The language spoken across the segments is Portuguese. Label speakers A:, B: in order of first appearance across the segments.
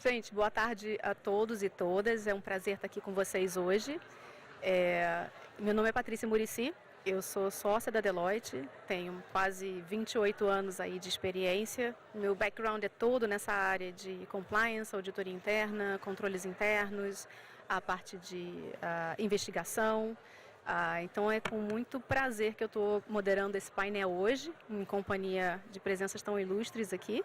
A: Gente, boa tarde a todos e todas. É um prazer estar aqui com vocês hoje. Meu nome é Patrícia Muricy, eu sou sócia da Deloitte, tenho quase 28 anos aí de experiência. Meu background é todo nessa área de compliance, auditoria interna, controles internos, a parte de investigação. Então é com muito prazer que eu estou moderando esse painel hoje, em companhia de presenças tão ilustres aqui,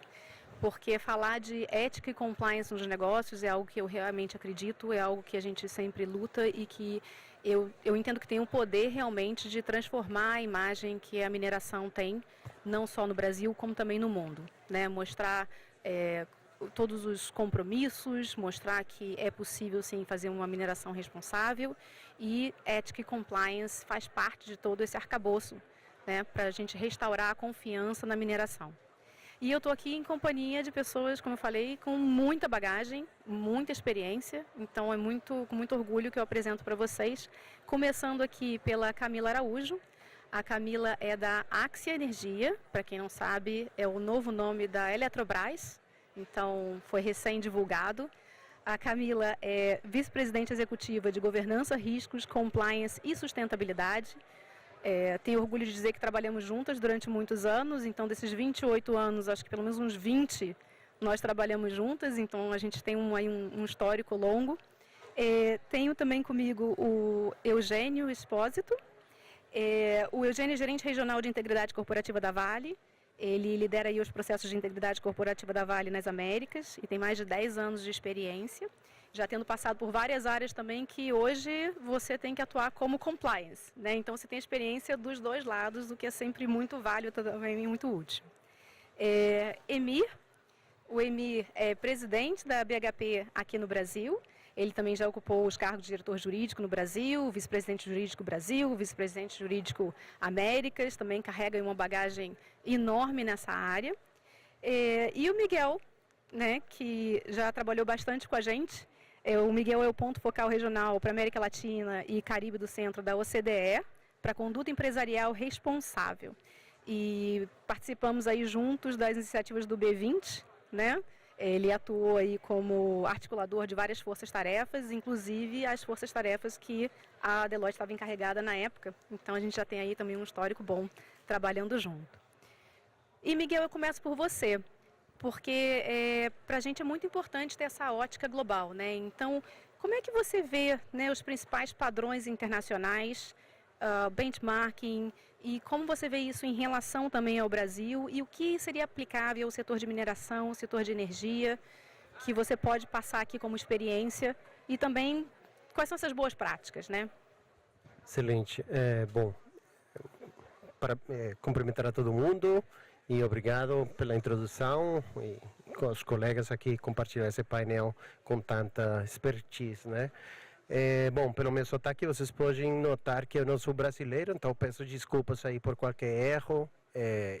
A: porque falar de ética e compliance nos negócios é algo que eu realmente acredito, é algo que a gente sempre luta e que eu entendo que tem um poder realmente de transformar a imagem que a mineração tem, não só no Brasil, como também no mundo, né? Mostrar todos os compromissos, mostrar que é possível sim fazer uma mineração responsável, e ética e compliance faz parte de todo esse arcabouço, né, para a gente restaurar a confiança na mineração. E eu estou aqui em companhia de pessoas, como eu falei, com muita bagagem, muita experiência, então com muito orgulho que eu apresento para vocês, começando aqui pela Camila Araújo. A Camila é da Axia Energia, para quem não sabe, é o novo nome da Eletrobras, então foi recém-divulgado. A Camila é vice-presidente executiva de Governança, Riscos, Compliance e Sustentabilidade. Tenho orgulho de dizer que trabalhamos juntas durante muitos anos, então desses 28 anos, acho que pelo menos uns 20 nós trabalhamos juntas, então a gente tem um histórico longo. Tenho também comigo o Eugênio Espósito. O Eugênio é gerente regional de integridade corporativa da Vale. Ele lidera aí os processos de integridade corporativa da Vale nas Américas e tem mais de 10 anos de experiência, já tendo passado por várias áreas também que hoje você tem que atuar como compliance, né? Então você tem experiência dos dois lados, o que é sempre muito válido também e muito útil. Emir, o Emir é presidente da BHP aqui no Brasil. Ele também já ocupou os cargos de diretor jurídico no Brasil, vice-presidente jurídico Brasil, vice-presidente jurídico Américas, também carrega uma bagagem enorme nessa área. E o Miguel, né, que já trabalhou bastante com a gente. O Miguel é o ponto focal regional para América Latina e Caribe do Centro da OCDE, para conduta empresarial responsável. E participamos aí juntos das iniciativas do B20, né? Ele atuou aí como articulador de várias forças-tarefas, inclusive as forças-tarefas que a Deloitte estava encarregada na época. Então a gente já tem aí também um histórico bom trabalhando junto. E Miguel, eu começo por você, porque para a gente é muito importante ter essa ótica global, né? Então, como é que você vê, né, os principais padrões internacionais, benchmarking, e como você vê isso em relação também ao Brasil, e o que seria aplicável ao setor de mineração, ao setor de energia, que você pode passar aqui como experiência, e também quais são essas boas práticas, né?
B: Excelente. Bom, para cumprimentar a todo mundo e obrigado pela introdução e com os colegas aqui compartilhar esse painel com tanta expertise, né? Bom, pelo meu sotaque vocês podem notar que eu não sou brasileiro, então peço desculpas aí por qualquer erro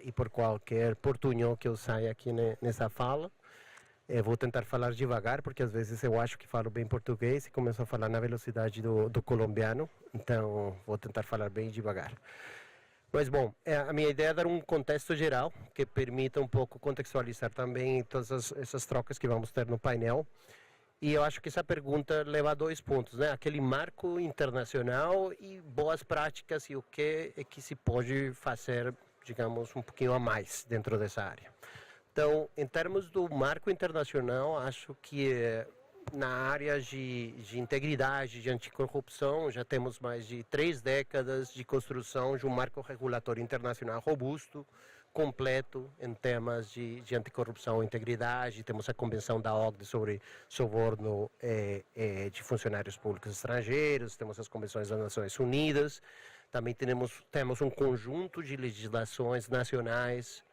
B: e por qualquer portunhol que eu saia aqui nessa fala. Vou tentar falar devagar, porque às vezes eu acho que falo bem português e começo a falar na velocidade do colombiano, então vou tentar falar bem devagar. Mas bom, a minha ideia é dar um contexto geral, que permita um pouco contextualizar também todas essas trocas que vamos ter no painel. E eu acho que essa pergunta leva a dois pontos, né? Aquele marco internacional e boas práticas e o que é que se pode fazer, digamos, um pouquinho a mais dentro dessa área. Então, em termos do marco internacional, acho que na área de integridade, de anticorrupção, já temos mais de 3 décadas de construção de um marco regulatório internacional robusto, completo em temas de anticorrupção e integridade. Temos a Convenção da OCDE sobre suborno de funcionários públicos estrangeiros, temos as convenções das Nações Unidas, também temos um conjunto de legislações nacionais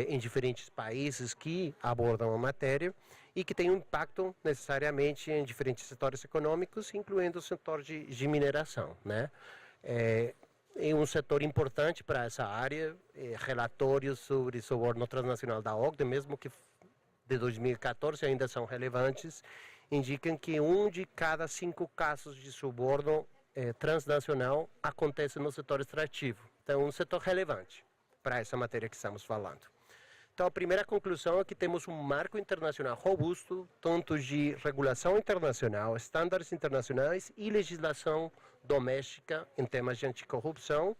B: em diferentes países que abordam a matéria e que tem um impacto necessariamente em diferentes setores econômicos, incluindo o setor de mineração, né? É um setor importante para essa área, relatórios sobre suborno transnacional da OCDE, mesmo que de 2014 ainda são relevantes, indicam que 1 de cada 5 casos de suborno transnacional acontece no setor extrativo. Então, é um setor relevante para essa matéria que estamos falando. Então, a primeira conclusão é que temos um marco internacional robusto, tanto de regulação internacional, estándares internacionais e legislação doméstica em temas de anticorrupção,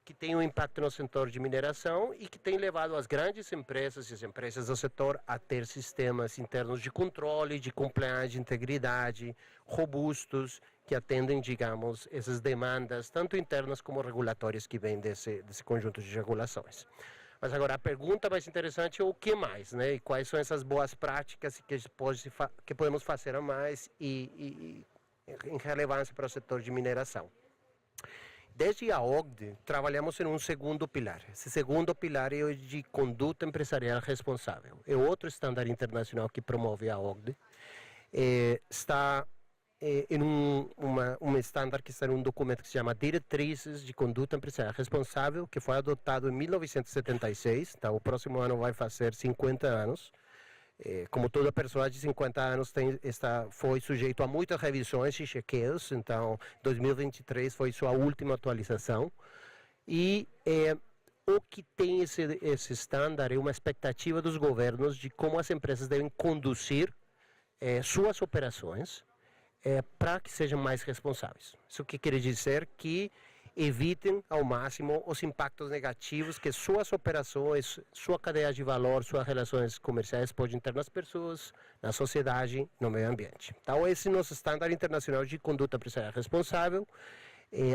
B: que tem um impacto no setor de mineração e que tem levado as grandes empresas e as empresas do setor a ter sistemas internos de controle, de compliance, de integridade, robustos, que atendem, digamos, essas demandas, tanto internas como regulatórias que vêm desse conjunto de regulações. Mas agora a pergunta mais interessante é o que mais, né? E quais são essas boas práticas que podemos fazer a mais e em relevância para o setor de mineração. Desde a OCDE, trabalhamos em um segundo pilar. Esse segundo pilar é o de conduta empresarial responsável. É outro estándar internacional que promove a OCDE. Está em um estándar que está em um documento que se chama Diretrizes de Conduta Empresarial Responsável, que foi adotado em 1976. Então, o próximo ano vai fazer 50 anos. Como toda pessoa de 50 anos foi sujeito a muitas revisões e chequeios, então 2023 foi sua última atualização. E o que tem esse estándar é uma expectativa dos governos de como as empresas devem conduzir suas operações para que sejam mais responsáveis. Isso que quer dizer que evitem ao máximo os impactos negativos que suas operações, sua cadeia de valor, suas relações comerciais podem ter nas pessoas, na sociedade, no meio ambiente. Então, esse nosso estándar internacional de conduta empresarial responsável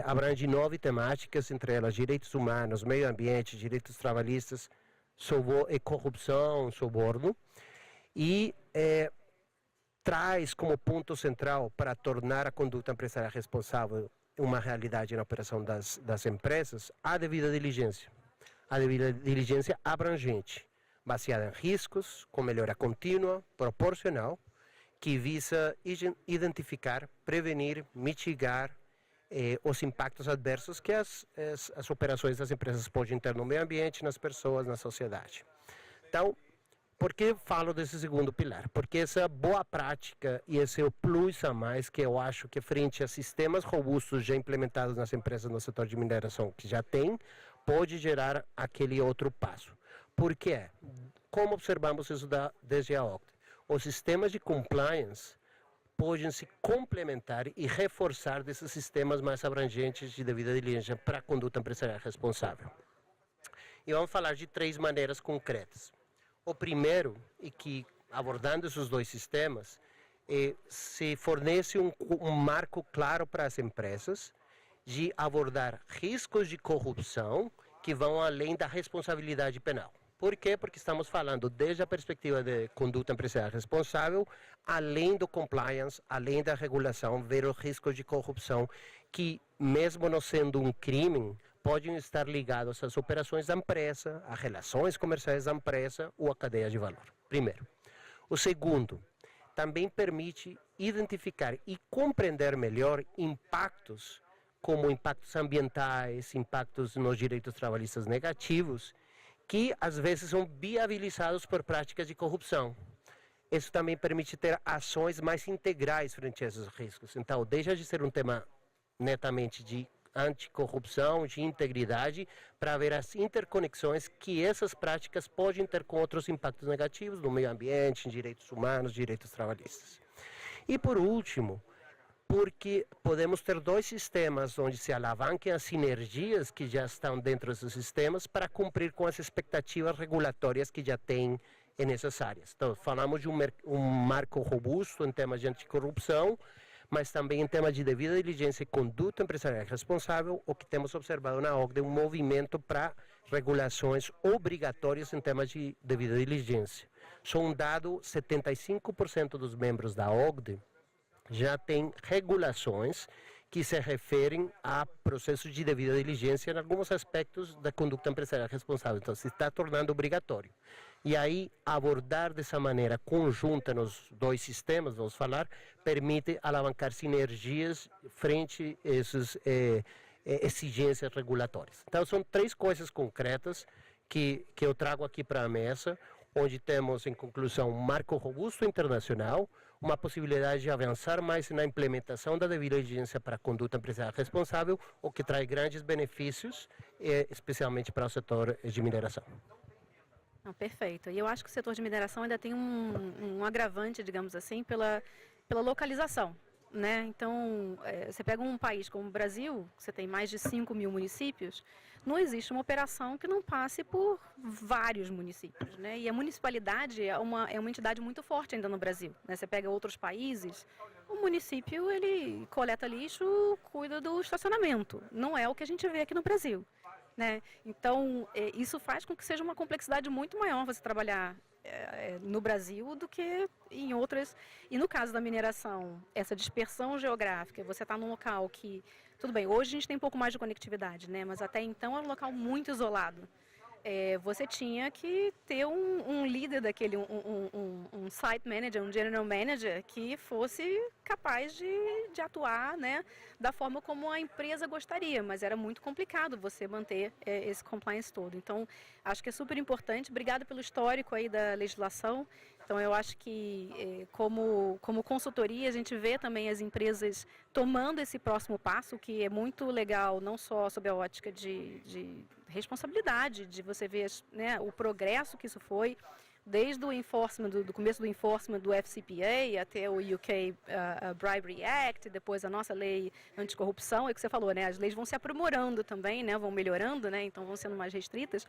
B: abrange 9 temáticas, entre elas direitos humanos, meio ambiente, direitos trabalhistas, corrupção, suborno, e traz como ponto central para tornar a conduta empresarial responsável uma realidade na operação das empresas, a devida diligência. A devida diligência abrangente, baseada em riscos, com melhora contínua, proporcional, que visa identificar, prevenir, mitigar os impactos adversos que as operações das empresas podem ter no meio ambiente, nas pessoas, na sociedade. Então, por que falo desse segundo pilar? Porque essa boa prática e esse é o plus a mais que eu acho que frente a sistemas robustos já implementados nas empresas no setor de mineração que já tem, pode gerar aquele outro passo. Por quê? Como observamos isso desde a OCDE? Os sistemas de compliance podem se complementar e reforçar desses sistemas mais abrangentes de devida diligência para a conduta empresarial responsável. E vamos falar de 3 maneiras concretas. O primeiro, e que abordando esses 2 sistemas, se fornece um marco claro para as empresas de abordar riscos de corrupção que vão além da responsabilidade penal. Por quê? Porque estamos falando desde a perspectiva de conduta empresarial responsável, além do compliance, além da regulação, ver os riscos de corrupção que, mesmo não sendo um crime, podem estar ligados às operações da empresa, às relações comerciais da empresa ou à cadeia de valor. Primeiro. O segundo, também permite identificar e compreender melhor impactos, como impactos ambientais, impactos nos direitos trabalhistas negativos, que às vezes são viabilizados por práticas de corrupção. Isso também permite ter ações mais integrais frente a esses riscos. Então, deixa de ser um tema netamente de anticorrupção, de integridade, para ver as interconexões que essas práticas podem ter com outros impactos negativos no meio ambiente, em direitos humanos, direitos trabalhistas. E por último, porque podemos ter 2 sistemas onde se alavanquem as sinergias que já estão dentro desses sistemas para cumprir com as expectativas regulatórias que já têm nessas áreas. Então, falamos de um marco robusto em temas de anticorrupção, mas também em temas de devida diligência e conduta empresarial responsável, o que temos observado na OCDE é um movimento para regulações obrigatórias em temas de devida diligência. Só um dado, 75% dos membros da OCDE já têm regulações que se referem a processos de devida diligência em alguns aspectos da conduta empresarial responsável. Então, se está tornando obrigatório. E aí, abordar dessa maneira conjunta nos 2 sistemas, vamos falar, permite alavancar sinergias frente a essas exigências regulatórias. Então, são 3 coisas concretas que eu trago aqui para a mesa, onde temos, em conclusão, um marco robusto internacional, uma possibilidade de avançar mais na implementação da devida diligência para a conduta empresarial responsável, o que traz grandes benefícios, especialmente para o setor de mineração.
A: Não, perfeito. E eu acho que o setor de mineração ainda tem um agravante, digamos assim, pela localização, né? Então, você pega um país como o Brasil, você tem mais de 5.000 municípios, não existe uma operação que não passe por vários municípios, né? E a municipalidade é uma entidade muito forte ainda no Brasil, né? Você pega outros países, o município, ele coleta lixo, cuida do estacionamento. Não é o que a gente vê aqui no Brasil, né? Então, isso faz com que seja uma complexidade muito maior você trabalhar no Brasil do que em outras. E no caso da mineração, essa dispersão geográfica, você está num local que, tudo bem, hoje a gente tem um pouco mais de conectividade, né? Mas até então era um local muito isolado. Você tinha que ter um líder daquele, um site manager, um general manager que fosse capaz de atuar, né, da forma como a empresa gostaria, mas era muito complicado você manter esse compliance todo. Então, acho que é super importante. Obrigada pelo histórico aí da legislação. Então, eu acho que, como consultoria, a gente vê também as empresas tomando esse próximo passo, que é muito legal, não só sob a ótica de responsabilidade, de você ver, né, o progresso que isso foi, desde o enforcement, do começo do enforcement do FCPA até o UK Bribery Act, depois a nossa lei anticorrupção, é o que você falou, né, as leis vão se aprimorando também, né, vão melhorando, né, então vão sendo mais restritas,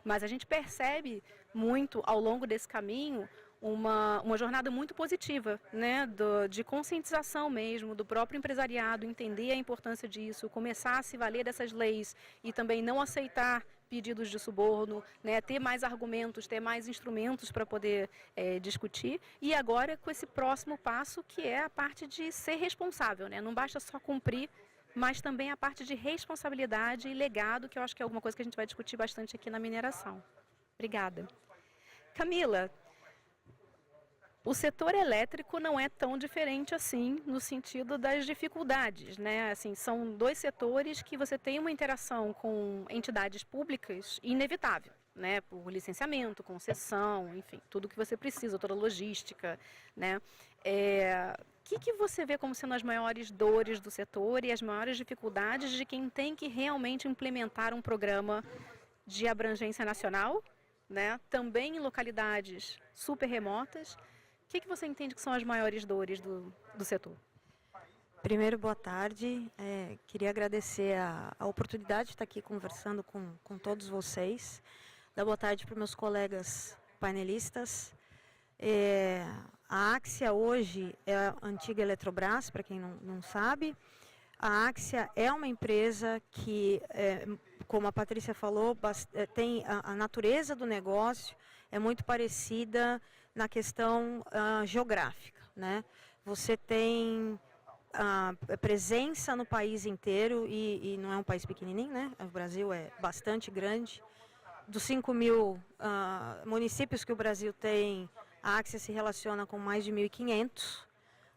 A: mas a gente percebe muito ao longo desse caminho uma jornada muito positiva, né, de conscientização mesmo, do próprio empresariado, entender a importância disso, começar a se valer dessas leis e também não aceitar pedidos de suborno, né, ter mais argumentos, ter mais instrumentos para poder discutir. E agora com esse próximo passo, que é a parte de ser responsável, né, não basta só cumprir, mas também a parte de responsabilidade e legado, que eu acho que é alguma coisa que a gente vai discutir bastante aqui na mineração. Obrigada. Camila, o setor elétrico não é tão diferente assim no sentido das dificuldades, né? Assim, são dois setores que você tem uma interação com entidades públicas inevitável, né? Por licenciamento, concessão, enfim, tudo que você precisa, toda a logística, né? O que você vê como sendo as maiores dores do setor e as maiores dificuldades de quem tem que realmente implementar um programa de abrangência nacional, né? Também em localidades super remotas? O que você entende que são as maiores dores do setor?
C: Primeiro, boa tarde. Queria agradecer a oportunidade de estar aqui conversando com todos vocês. Dar boa tarde para os meus colegas painelistas. A Axia hoje é a antiga Eletrobras, para quem não sabe. A Axia é uma empresa que, como a Patrícia falou, tem a natureza do negócio é muito parecida na questão geográfica, né? Você tem a presença no país inteiro e não é um país pequenininho, né? O Brasil é bastante grande. Dos 5.000 municípios que o Brasil tem, a Axia se relaciona com mais de 1.500,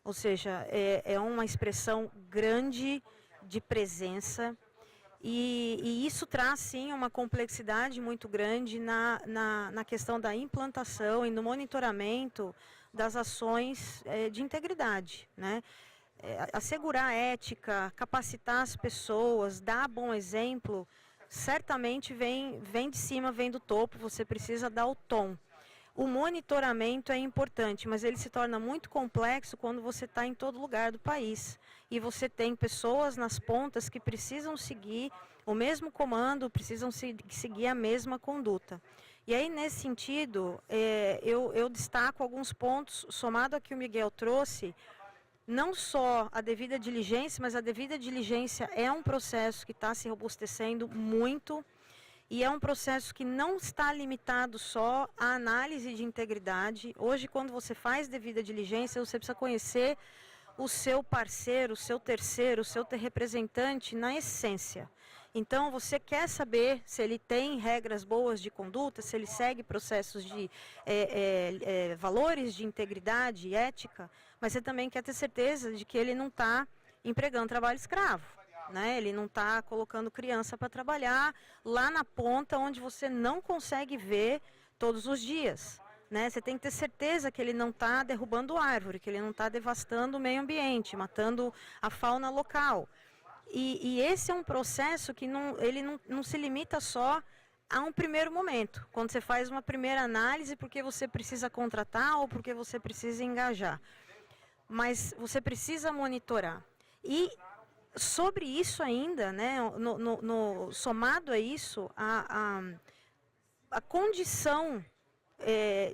C: ou seja, é uma expressão grande de presença. E isso traz, sim, uma complexidade muito grande na questão da implantação e no monitoramento das ações de integridade, né? Assegurar a ética, capacitar as pessoas, dar bom exemplo, certamente vem de cima, vem do topo, você precisa dar o tom. O monitoramento é importante, mas ele se torna muito complexo quando você está em todo lugar do país. E você tem pessoas nas pontas que precisam seguir o mesmo comando, precisam seguir a mesma conduta. E aí, nesse sentido, eu destaco alguns pontos, somado a que o Miguel trouxe, não só a devida diligência, mas a devida diligência é um processo que está se robustecendo muito. E é um processo que não está limitado só à análise de integridade. Hoje, quando você faz devida diligência, você precisa conhecer o seu parceiro, o seu terceiro, o seu representante na essência. Então, você quer saber se ele tem regras boas de conduta, se ele segue processos de valores de integridade e ética, mas você também quer ter certeza de que ele não está empregando trabalho escravo. Né? Ele não está colocando criança para trabalhar lá na ponta onde você não consegue ver todos os dias. Né? Você tem que ter certeza que ele não está derrubando árvore, que ele não está devastando o meio ambiente, matando a fauna local. E esse é um processo que ele não se limita só há um primeiro momento, quando você faz uma primeira análise porque você precisa contratar ou porque você precisa engajar. Mas você precisa monitorar. E sobre isso ainda, né, somado a isso, a condição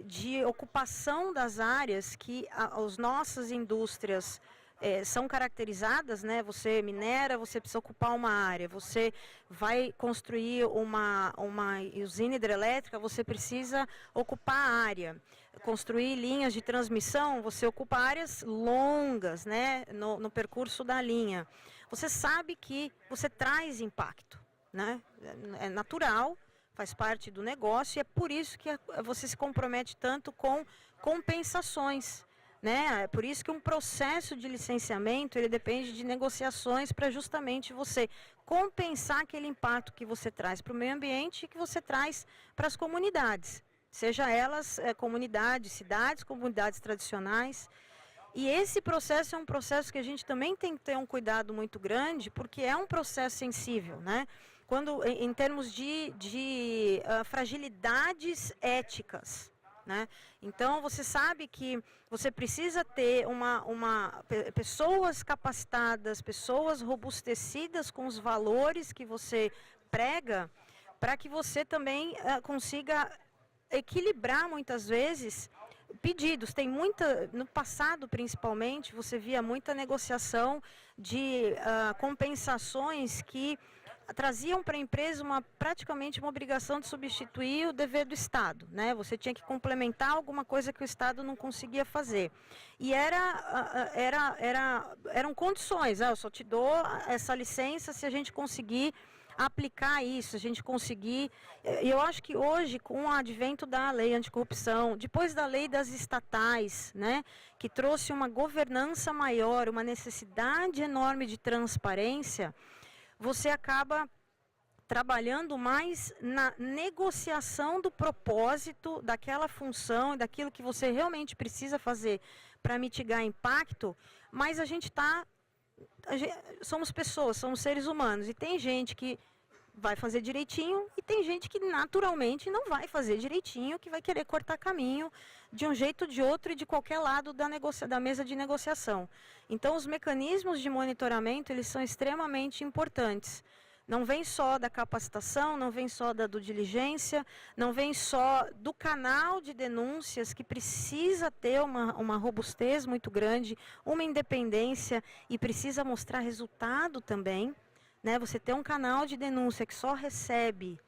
C: de ocupação das áreas que as nossas indústrias são caracterizadas, né? Você minera, você precisa ocupar uma área, você vai construir uma usina hidrelétrica, você precisa ocupar a área. Construir linhas de transmissão, você ocupa áreas longas, né? No percurso da linha. Você sabe que você traz impacto, né? É natural, faz parte do negócio e é por isso que você se compromete tanto com compensações, né? É por isso que um processo de licenciamento ele depende de negociações para justamente você compensar aquele impacto que você traz para o meio ambiente e que você traz para as comunidades, seja elas comunidades, cidades, comunidades tradicionais. E esse processo é um processo que a gente também tem que ter um cuidado muito grande, porque é um processo sensível, né? Quando, em termos de fragilidades éticas, né? Então, você sabe que você precisa ter pessoas capacitadas, pessoas robustecidas com os valores que você prega, para que você também consiga equilibrar, muitas vezes, pedidos. Tem no passado principalmente, você via muita negociação de compensações que traziam para a empresa praticamente uma obrigação de substituir o dever do Estado, né? Você tinha que complementar alguma coisa que o Estado não conseguia fazer. E eram condições, eu só te dou essa licença se a gente conseguir aplicar isso, a gente conseguir. Eu acho que hoje, com o advento da lei anticorrupção, depois da lei das estatais, né, que trouxe uma governança maior, uma necessidade enorme de transparência, você acaba trabalhando mais na negociação do propósito daquela função e daquilo que você realmente precisa fazer para mitigar impacto, mas somos pessoas, somos seres humanos, e tem gente que vai fazer direitinho e tem gente que naturalmente não vai fazer direitinho, que vai querer cortar caminho de um jeito ou de outro e de qualquer lado da mesa de negociação. Então, os mecanismos de monitoramento, eles são extremamente importantes. Não vem só da capacitação, não vem só da due diligência, não vem só do canal de denúncias, que precisa ter uma robustez muito grande, uma independência e precisa mostrar resultado também, né? Você ter um canal de denúncia que só recebe,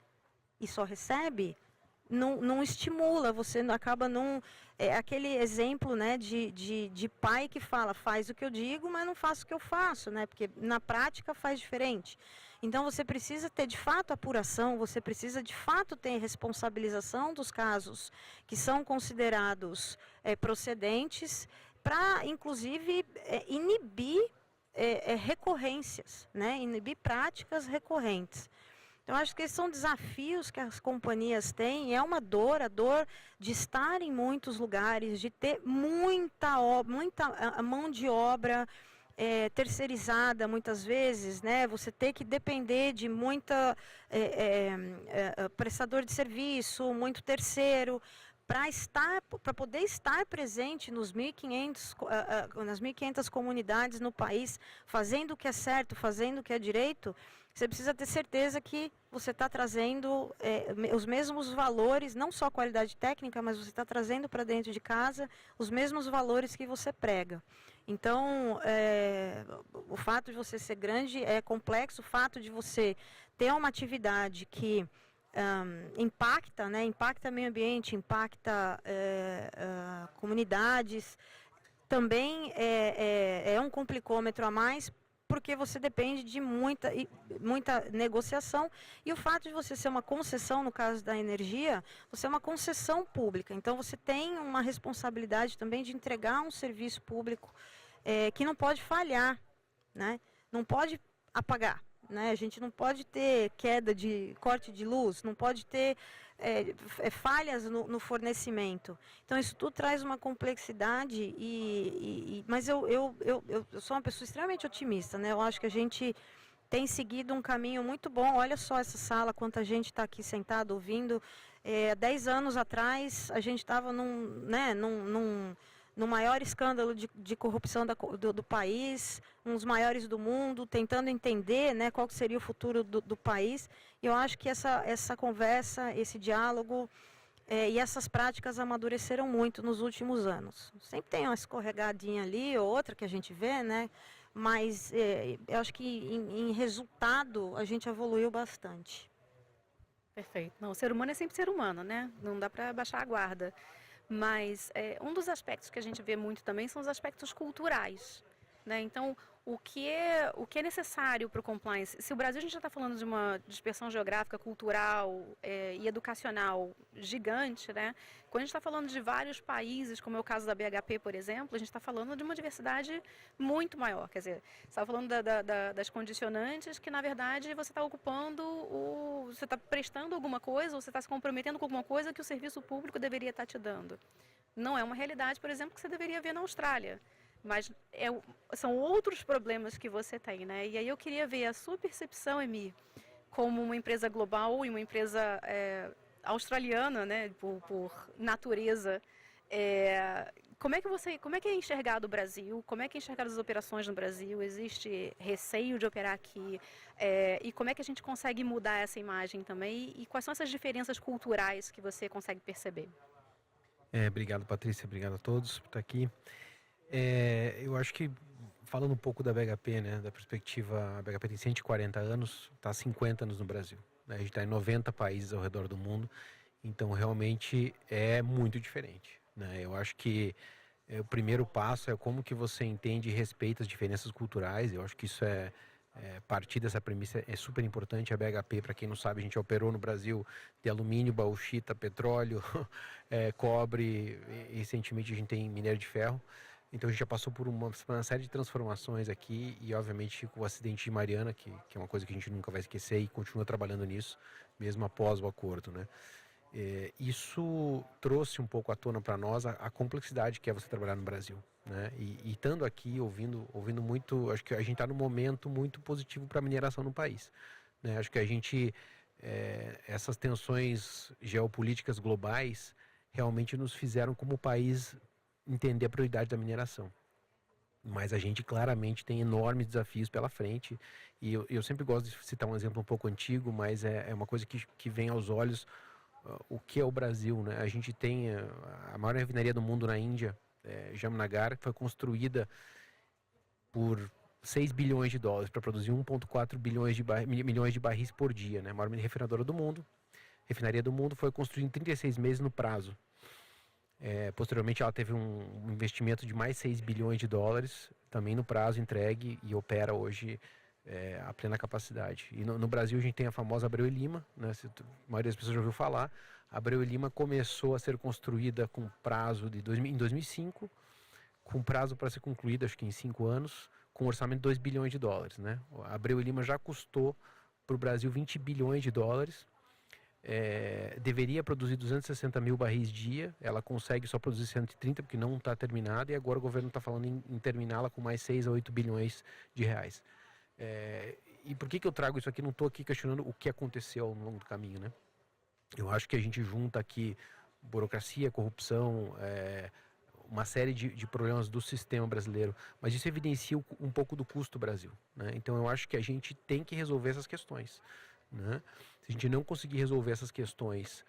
C: não estimula, você acaba não... É aquele exemplo, né, de pai que fala, faz o que eu digo, mas não faço o que eu faço, né? Porque na prática faz diferente. Então, você precisa ter, de fato, apuração, você precisa, de fato, ter responsabilização dos casos que são considerados procedentes para, inclusive, inibir recorrências, né? Inibir práticas recorrentes. Então, acho que esses são desafios que as companhias têm, é uma dor, a dor de estar em muitos lugares, de ter muita mão de obra terceirizada muitas vezes, né? Você ter que depender de muita prestador de serviço, muito terceiro, para poder estar presente nos 1.500, nas 1.500 comunidades no país, fazendo o que é certo, fazendo o que é direito. Você precisa ter certeza que você está trazendo os mesmos valores, não só qualidade técnica, mas você está trazendo para dentro de casa os mesmos valores que você prega. Então, o fato de você ser grande é complexo, o fato de você ter uma atividade que impacta, né, impacta o meio ambiente, impacta comunidades, também é um complicômetro a mais, porque você depende de muita negociação, e o fato de você ser uma concessão, no caso da energia, você é uma concessão pública, então você tem uma responsabilidade também de entregar um serviço público que não pode falhar, né? Não pode apagar, né? A gente não pode ter corte de luz, não pode ter falhas no fornecimento. Então, isso tudo traz uma complexidade, mas eu sou uma pessoa extremamente otimista, né? Eu acho que a gente tem seguido um caminho muito bom. Olha só essa sala, quanta gente está aqui sentado ouvindo. 10 anos atrás, a gente estava no maior escândalo de corrupção do país, um dos maiores do mundo, tentando entender, né, qual que seria o futuro do país. E eu acho que essa conversa, esse diálogo e essas práticas amadureceram muito nos últimos anos. Sempre tem uma escorregadinha ali ou outra que a gente vê, né? Mas eu acho que em resultado a gente evoluiu bastante.
A: Perfeito. Não, o ser humano é sempre ser humano, né? Não dá para baixar a guarda. Mas um dos aspectos que a gente vê muito também são os aspectos culturais, né? Então, o que é necessário para o compliance? Se o Brasil a gente já está falando de uma dispersão geográfica, cultural e educacional gigante, né? Quando a gente está falando de vários países, como é o caso da BHP, por exemplo, a gente está falando de uma diversidade muito maior. Quer dizer, você está falando das condicionantes que, na verdade, você está ocupando, você está prestando alguma coisa ou você está se comprometendo com alguma coisa que o serviço público deveria estar te dando. Não é uma realidade, por exemplo, que você deveria ver na Austrália. Mas são outros problemas que você tem, né? E aí eu queria ver a sua percepção, Emi, como uma empresa global e uma empresa australiana, né? Por natureza. Como é que é enxergado o Brasil? Como é que é enxergado as operações no Brasil? Existe receio de operar aqui? E como é que a gente consegue mudar essa imagem também? E quais são essas diferenças culturais que você consegue perceber?
D: Obrigado, Patrícia. Obrigado a todos por estar aqui. Eu acho que, falando um pouco da BHP, né, da perspectiva, a BHP tem 140 anos, está há 50 anos no Brasil, né, a gente está em 90 países ao redor do mundo, então realmente é muito diferente, né, eu acho que o primeiro passo é como que você entende e respeita as diferenças culturais. Eu acho que isso partir dessa premissa é super importante. A BHP, para quem não sabe, a gente operou no Brasil de alumínio, bauxita, petróleo, cobre, e recentemente a gente tem minério de ferro. Então a gente já passou por uma série de transformações aqui e obviamente com o acidente de Mariana, que é uma coisa que a gente nunca vai esquecer e continua trabalhando nisso, mesmo após o acordo, né? Isso trouxe um pouco à tona para nós a complexidade que é você trabalhar no Brasil, né? E estando aqui, ouvindo muito, acho que a gente está num momento muito positivo para a mineração no país, né? Acho que a gente, essas tensões geopolíticas globais realmente nos fizeram como país entender a prioridade da mineração. Mas a gente claramente tem enormes desafios pela frente e eu sempre gosto de citar um exemplo um pouco antigo, mas é uma coisa que vem aos olhos o que é o Brasil, né? A gente tem a maior refinaria do mundo na Índia, Jamnagar, que foi construída por 6 bilhões de dólares para produzir 1,4 milhões de barris por dia, né? A maior refinadora do mundo, refinaria do mundo, foi construída em 36 meses no prazo. Posteriormente ela teve um investimento de mais 6 bilhões de dólares, também no prazo entregue, e opera hoje a plena capacidade. E no Brasil a gente tem a famosa Abreu e Lima, né? A maioria das pessoas já ouviu falar. A Abreu e Lima começou a ser construída com prazo em 2005, com prazo para ser concluída acho que em 5 anos, com orçamento de 2 bilhões de dólares, né? A Abreu e Lima já custou para o Brasil 20 bilhões de dólares. Deveria produzir 260 mil barris dia, ela consegue só produzir 130 porque não está terminada, e agora o governo está falando em terminá-la com mais 6 a 8 bilhões de reais. E por que eu trago isso aqui? Não estou aqui questionando o que aconteceu ao longo do caminho, né? Eu acho que a gente junta aqui burocracia, corrupção, uma série de problemas do sistema brasileiro, mas isso evidencia um pouco do custo do Brasil, né? Então eu acho que a gente tem que resolver essas questões, né? Se a gente não conseguir resolver essas questões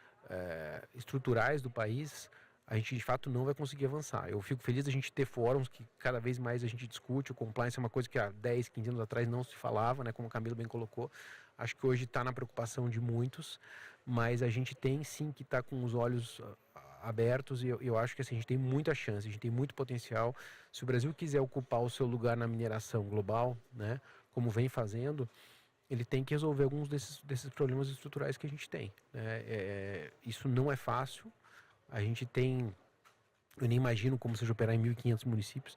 D: estruturais do país, a gente de fato não vai conseguir avançar. Eu fico feliz da gente ter fóruns que cada vez mais a gente discute. O compliance é uma coisa que há 10, 15 anos atrás não se falava, né? Como o Camilo bem colocou. Acho que hoje está na preocupação de muitos, mas a gente tem sim que estar com os olhos abertos, e eu acho que assim, a gente tem muita chance, a gente tem muito potencial. Se o Brasil quiser ocupar o seu lugar na mineração global, né, como vem fazendo, ele tem que resolver alguns desses problemas estruturais que a gente tem, né? Isso não é fácil. A gente tem, eu nem imagino como seja operar em 1.500 municípios,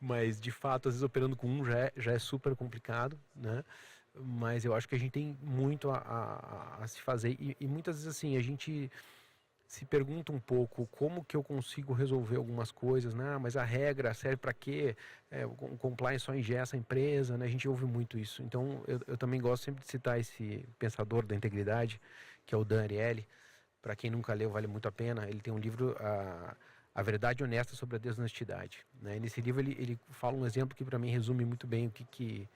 D: mas de fato, às vezes operando com um já é super complicado, né? Mas eu acho que a gente tem muito a se fazer, e muitas vezes assim, a gente se pergunta um pouco como que eu consigo resolver algumas coisas, né? Mas a regra serve para quê? O compliance só engessa a empresa, né? A gente ouve muito isso. Então, eu também gosto sempre de citar esse pensador da integridade, que é o Dan Ariely. Para quem nunca leu, vale muito a pena. Ele tem um livro, A Verdade Honesta sobre a Desonestidade, né? E nesse livro ele fala um exemplo que para mim resume muito bem o que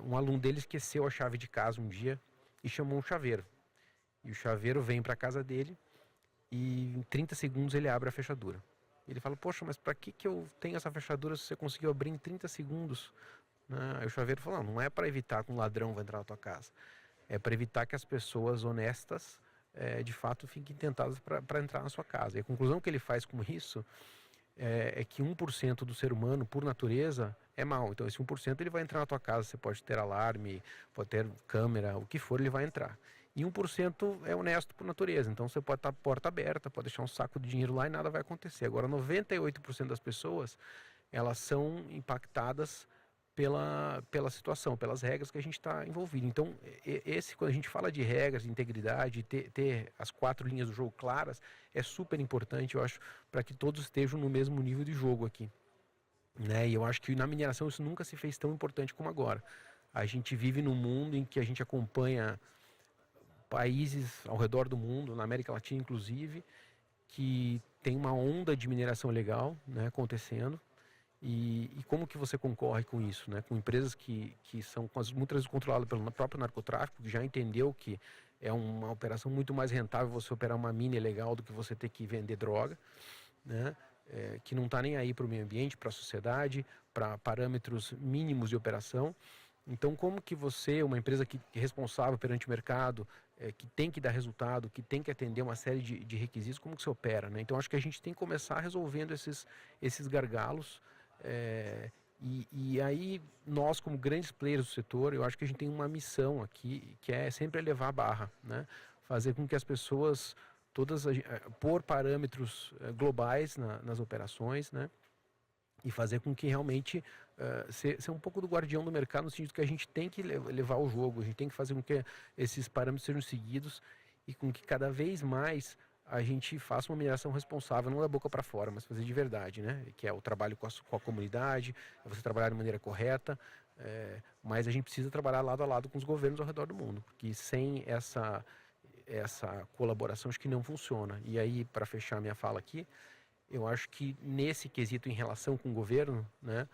D: um aluno dele esqueceu a chave de casa um dia e chamou um chaveiro. E o chaveiro vem para a casa dele e em 30 segundos ele abre a fechadura. Ele fala, poxa, mas para que eu tenho essa fechadura se você conseguiu abrir em 30 segundos? Aí o chaveiro falou, não é para evitar que um ladrão vai entrar na tua casa. É para evitar que as pessoas honestas, de fato, fiquem tentadas para entrar na sua casa. E a conclusão que ele faz com isso é que 1% do ser humano, por natureza, é mau. Então esse 1% ele vai entrar na tua casa, você pode ter alarme, pode ter câmera, o que for, ele vai entrar. E 1% é honesto por natureza, então você pode estar a porta aberta, pode deixar um saco de dinheiro lá e nada vai acontecer. Agora 98% das pessoas, elas são impactadas pela situação, pelas regras que a gente está envolvido. Então, quando a gente fala de regras, de integridade, ter as 4 linhas do jogo claras, é super importante, eu acho, para que todos estejam no mesmo nível de jogo aqui, né? E eu acho que na mineração isso nunca se fez tão importante como agora. A gente vive num mundo em que a gente acompanha países ao redor do mundo, na América Latina inclusive, que tem uma onda de mineração ilegal, né, acontecendo. E como que você concorre com isso, né? Com empresas que são muitas vezes controladas pelo próprio narcotráfico, que já entendeu que é uma operação muito mais rentável você operar uma mina ilegal do que você ter que vender droga, né? Que não está nem aí para o meio ambiente, para a sociedade, para parâmetros mínimos de operação. Então, como que você, uma empresa que é responsável perante o mercado, que tem que dar resultado, que tem que atender uma série de requisitos, como que você opera, né? Então, acho que a gente tem que começar resolvendo esses gargalos. E aí, nós, como grandes players do setor, eu acho que a gente tem uma missão aqui, que é sempre elevar a barra, né? Fazer com que as pessoas, pôr parâmetros globais nas operações, né? E fazer com que realmente ser um pouco do guardião do mercado, no sentido que a gente tem que levar o jogo, a gente tem que fazer com que esses parâmetros sejam seguidos e com que cada vez mais a gente faça uma mineração responsável, não da boca para fora, mas fazer de verdade, né? Que é o trabalho com a comunidade, é você trabalhar de maneira correta, mas a gente precisa trabalhar lado a lado com os governos ao redor do mundo, porque sem essa colaboração acho que não funciona. E aí, para fechar minha fala aqui, eu acho que nesse quesito em relação com o governo, né,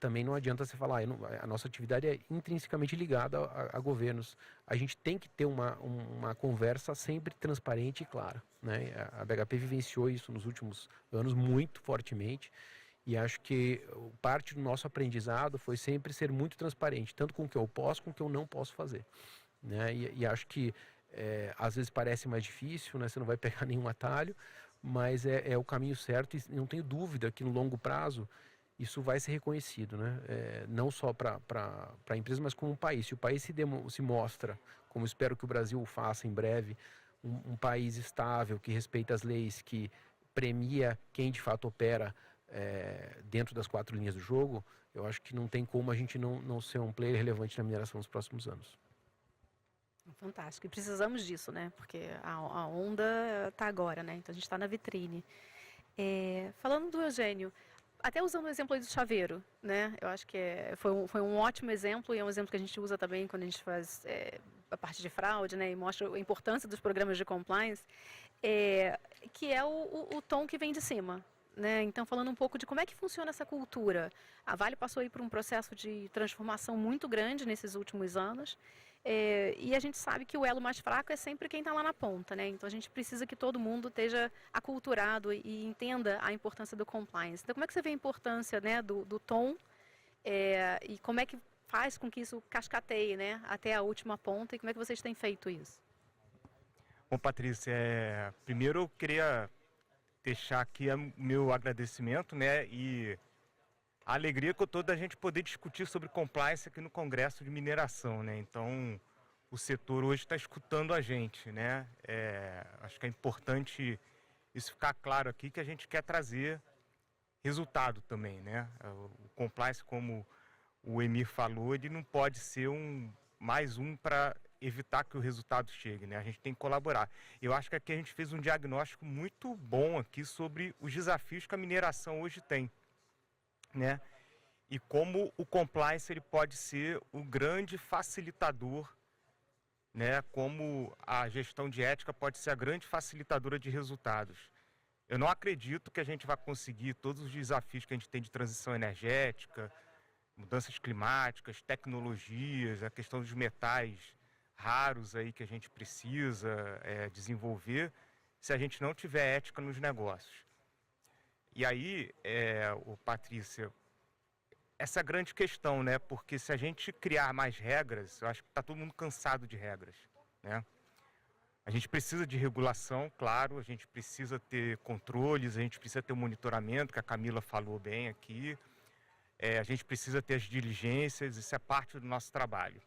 D: também não adianta você falar, a nossa atividade é intrinsecamente ligada a governos. A gente tem que ter uma conversa sempre transparente e clara, né? A BHP vivenciou isso nos últimos anos muito fortemente e acho que parte do nosso aprendizado foi sempre ser muito transparente, tanto com o que eu posso, com o que eu não posso fazer, né? E acho que às vezes parece mais difícil, né? Você não vai pegar nenhum atalho, mas é o caminho certo e não tenho dúvida que no longo prazo isso vai ser reconhecido, né? Não só para a empresa, mas como um país. Se o país se mostra, como espero que o Brasil faça em breve, um país estável, que respeita as leis, que premia quem de fato opera dentro das 4 linhas do jogo, eu acho que não tem como a gente não ser um player relevante na mineração nos próximos anos.
A: Fantástico. E precisamos disso, né? Porque a onda está agora, né? Então a gente está na vitrine. Falando do Eugênio, até usando o exemplo aí do chaveiro, né? Eu acho que foi um ótimo exemplo e é um exemplo que a gente usa também quando a gente faz a parte de fraude, né? E mostra a importância dos programas de compliance, que é o tom que vem de cima, né? Então, falando um pouco de como é que funciona essa cultura. A Vale passou aí por um processo de transformação muito grande nesses últimos anos. E a gente sabe que o elo mais fraco é sempre quem está lá na ponta, né? Então a gente precisa que todo mundo esteja aculturado e entenda a importância do compliance. Então como é que você vê a importância, né, do tom e como é que faz com que isso cascateie, né, até a última ponta e como é que vocês têm feito isso?
E: Bom, Patrícia, primeiro eu queria deixar aqui o meu agradecimento, né, e a alegria que eu estou da gente poder discutir sobre compliance aqui no Congresso de Mineração, né? Então, o setor hoje está escutando a gente, né? Acho que é importante isso ficar claro aqui, que a gente quer trazer resultado também, né? O compliance, como o Emir falou, ele não pode ser mais um para evitar que o resultado chegue, né? A gente tem que colaborar. Eu acho que aqui a gente fez um diagnóstico muito bom aqui sobre os desafios que a mineração hoje tem, né? E como o compliance ele pode ser o grande facilitador, né? Como a gestão de ética pode ser a grande facilitadora de resultados. Eu não acredito que a gente vai conseguir todos os desafios que a gente tem de transição energética, mudanças climáticas, tecnologias, a questão dos metais raros aí que a gente precisa desenvolver, se a gente não tiver ética nos negócios. E aí, Patrícia, essa é a grande questão, né? Porque se a gente criar mais regras, eu acho que está todo mundo cansado de regras, né? A gente precisa de regulação, claro, a gente precisa ter controles, a gente precisa ter o monitoramento, que a Camila falou bem aqui, a gente precisa ter as diligências, isso é parte do nosso trabalho.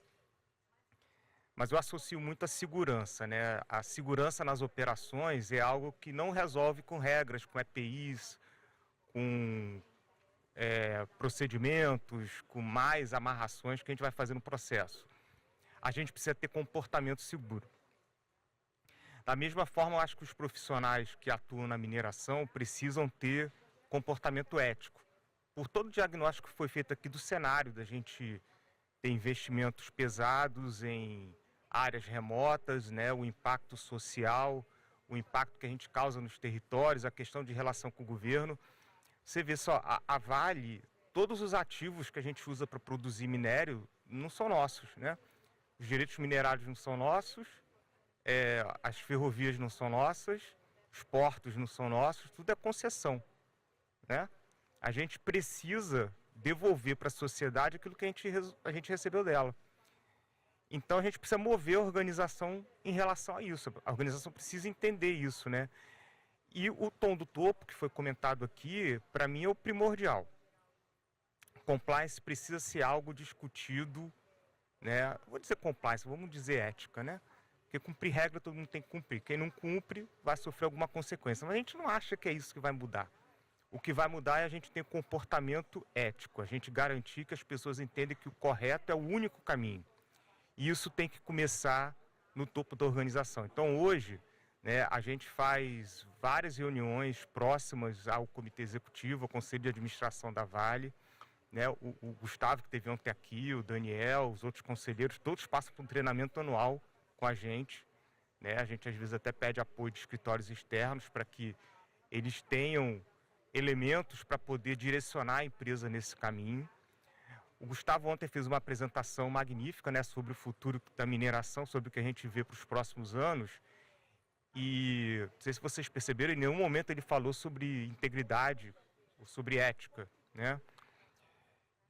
E: Mas eu associo muito a segurança, né? A segurança nas operações é algo que não resolve com regras, com EPIs, com procedimentos, com mais amarrações que a gente vai fazer no processo. A gente precisa ter comportamento seguro. Da mesma forma, eu acho que os profissionais que atuam na mineração precisam ter comportamento ético. Por todo o diagnóstico que foi feito aqui do cenário, da gente ter investimentos pesados em áreas remotas, né, o impacto social, o impacto que a gente causa nos territórios, a questão de relação com o governo. Você vê só, a Vale, todos os ativos que a gente usa para produzir minério não são nossos, né? Os direitos minerários não são nossos, as ferrovias não são nossas, os portos não são nossos, tudo é concessão, né? A gente precisa devolver para a sociedade aquilo que a gente recebeu dela. Então a gente precisa mover a organização em relação a isso. A organização precisa entender isso, né? E o tom do topo, que foi comentado aqui, para mim é o primordial. Compliance precisa ser algo discutido, né? Vou dizer compliance, vamos dizer ética, né? Porque cumprir regra todo mundo tem que cumprir. Quem não cumpre vai sofrer alguma consequência. Mas a gente não acha que é isso que vai mudar. O que vai mudar é a gente ter comportamento ético, a gente garantir que as pessoas entendem que o correto é o único caminho. E isso tem que começar no topo da organização. Então hoje, né, a gente faz várias reuniões próximas ao comitê executivo, ao conselho de administração da Vale, né, o Gustavo que esteve ontem aqui, o Daniel, os outros conselheiros, todos passam por um treinamento anual com a gente, né, a gente às vezes até pede apoio de escritórios externos para que eles tenham elementos para poder direcionar a empresa nesse caminho. O Gustavo ontem fez uma apresentação magnífica, né, sobre o futuro da mineração, sobre o que a gente vê para os próximos anos. E não sei se vocês perceberam, em nenhum momento ele falou sobre integridade ou sobre ética, né?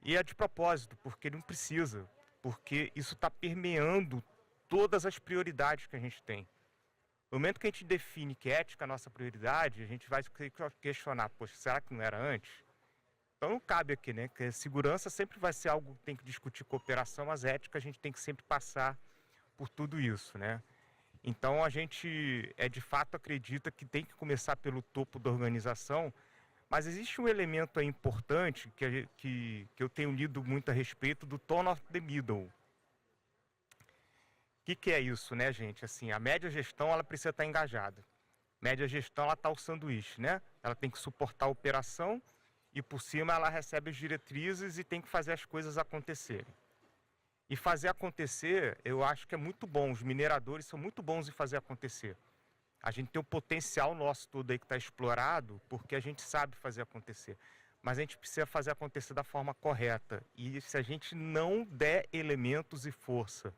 E: E é de propósito, porque ele não precisa, porque isso está permeando todas as prioridades que a gente tem. No momento que a gente define que ética é a nossa prioridade, a gente vai questionar, poxa, será que não era antes? Então não cabe aqui, né? Que segurança sempre vai ser algo que tem que discutir cooperação, mas ética a gente tem que sempre passar por tudo isso, né? Então a gente de fato acredita que tem que começar pelo topo da organização, mas existe um elemento aí importante que eu tenho lido muito a respeito do tone of the middle. O que é isso, né, gente? Assim, a média gestão ela precisa estar engajada. Média gestão ela está o sanduíche, né? Ela tem que suportar a operação e por cima ela recebe as diretrizes e tem que fazer as coisas acontecerem. E fazer acontecer, eu acho que é muito bom. Os mineradores são muito bons em fazer acontecer. A gente tem o potencial nosso todo aí que está explorado, porque a gente sabe fazer acontecer. Mas a gente precisa fazer acontecer da forma correta. E se a gente não der elementos e força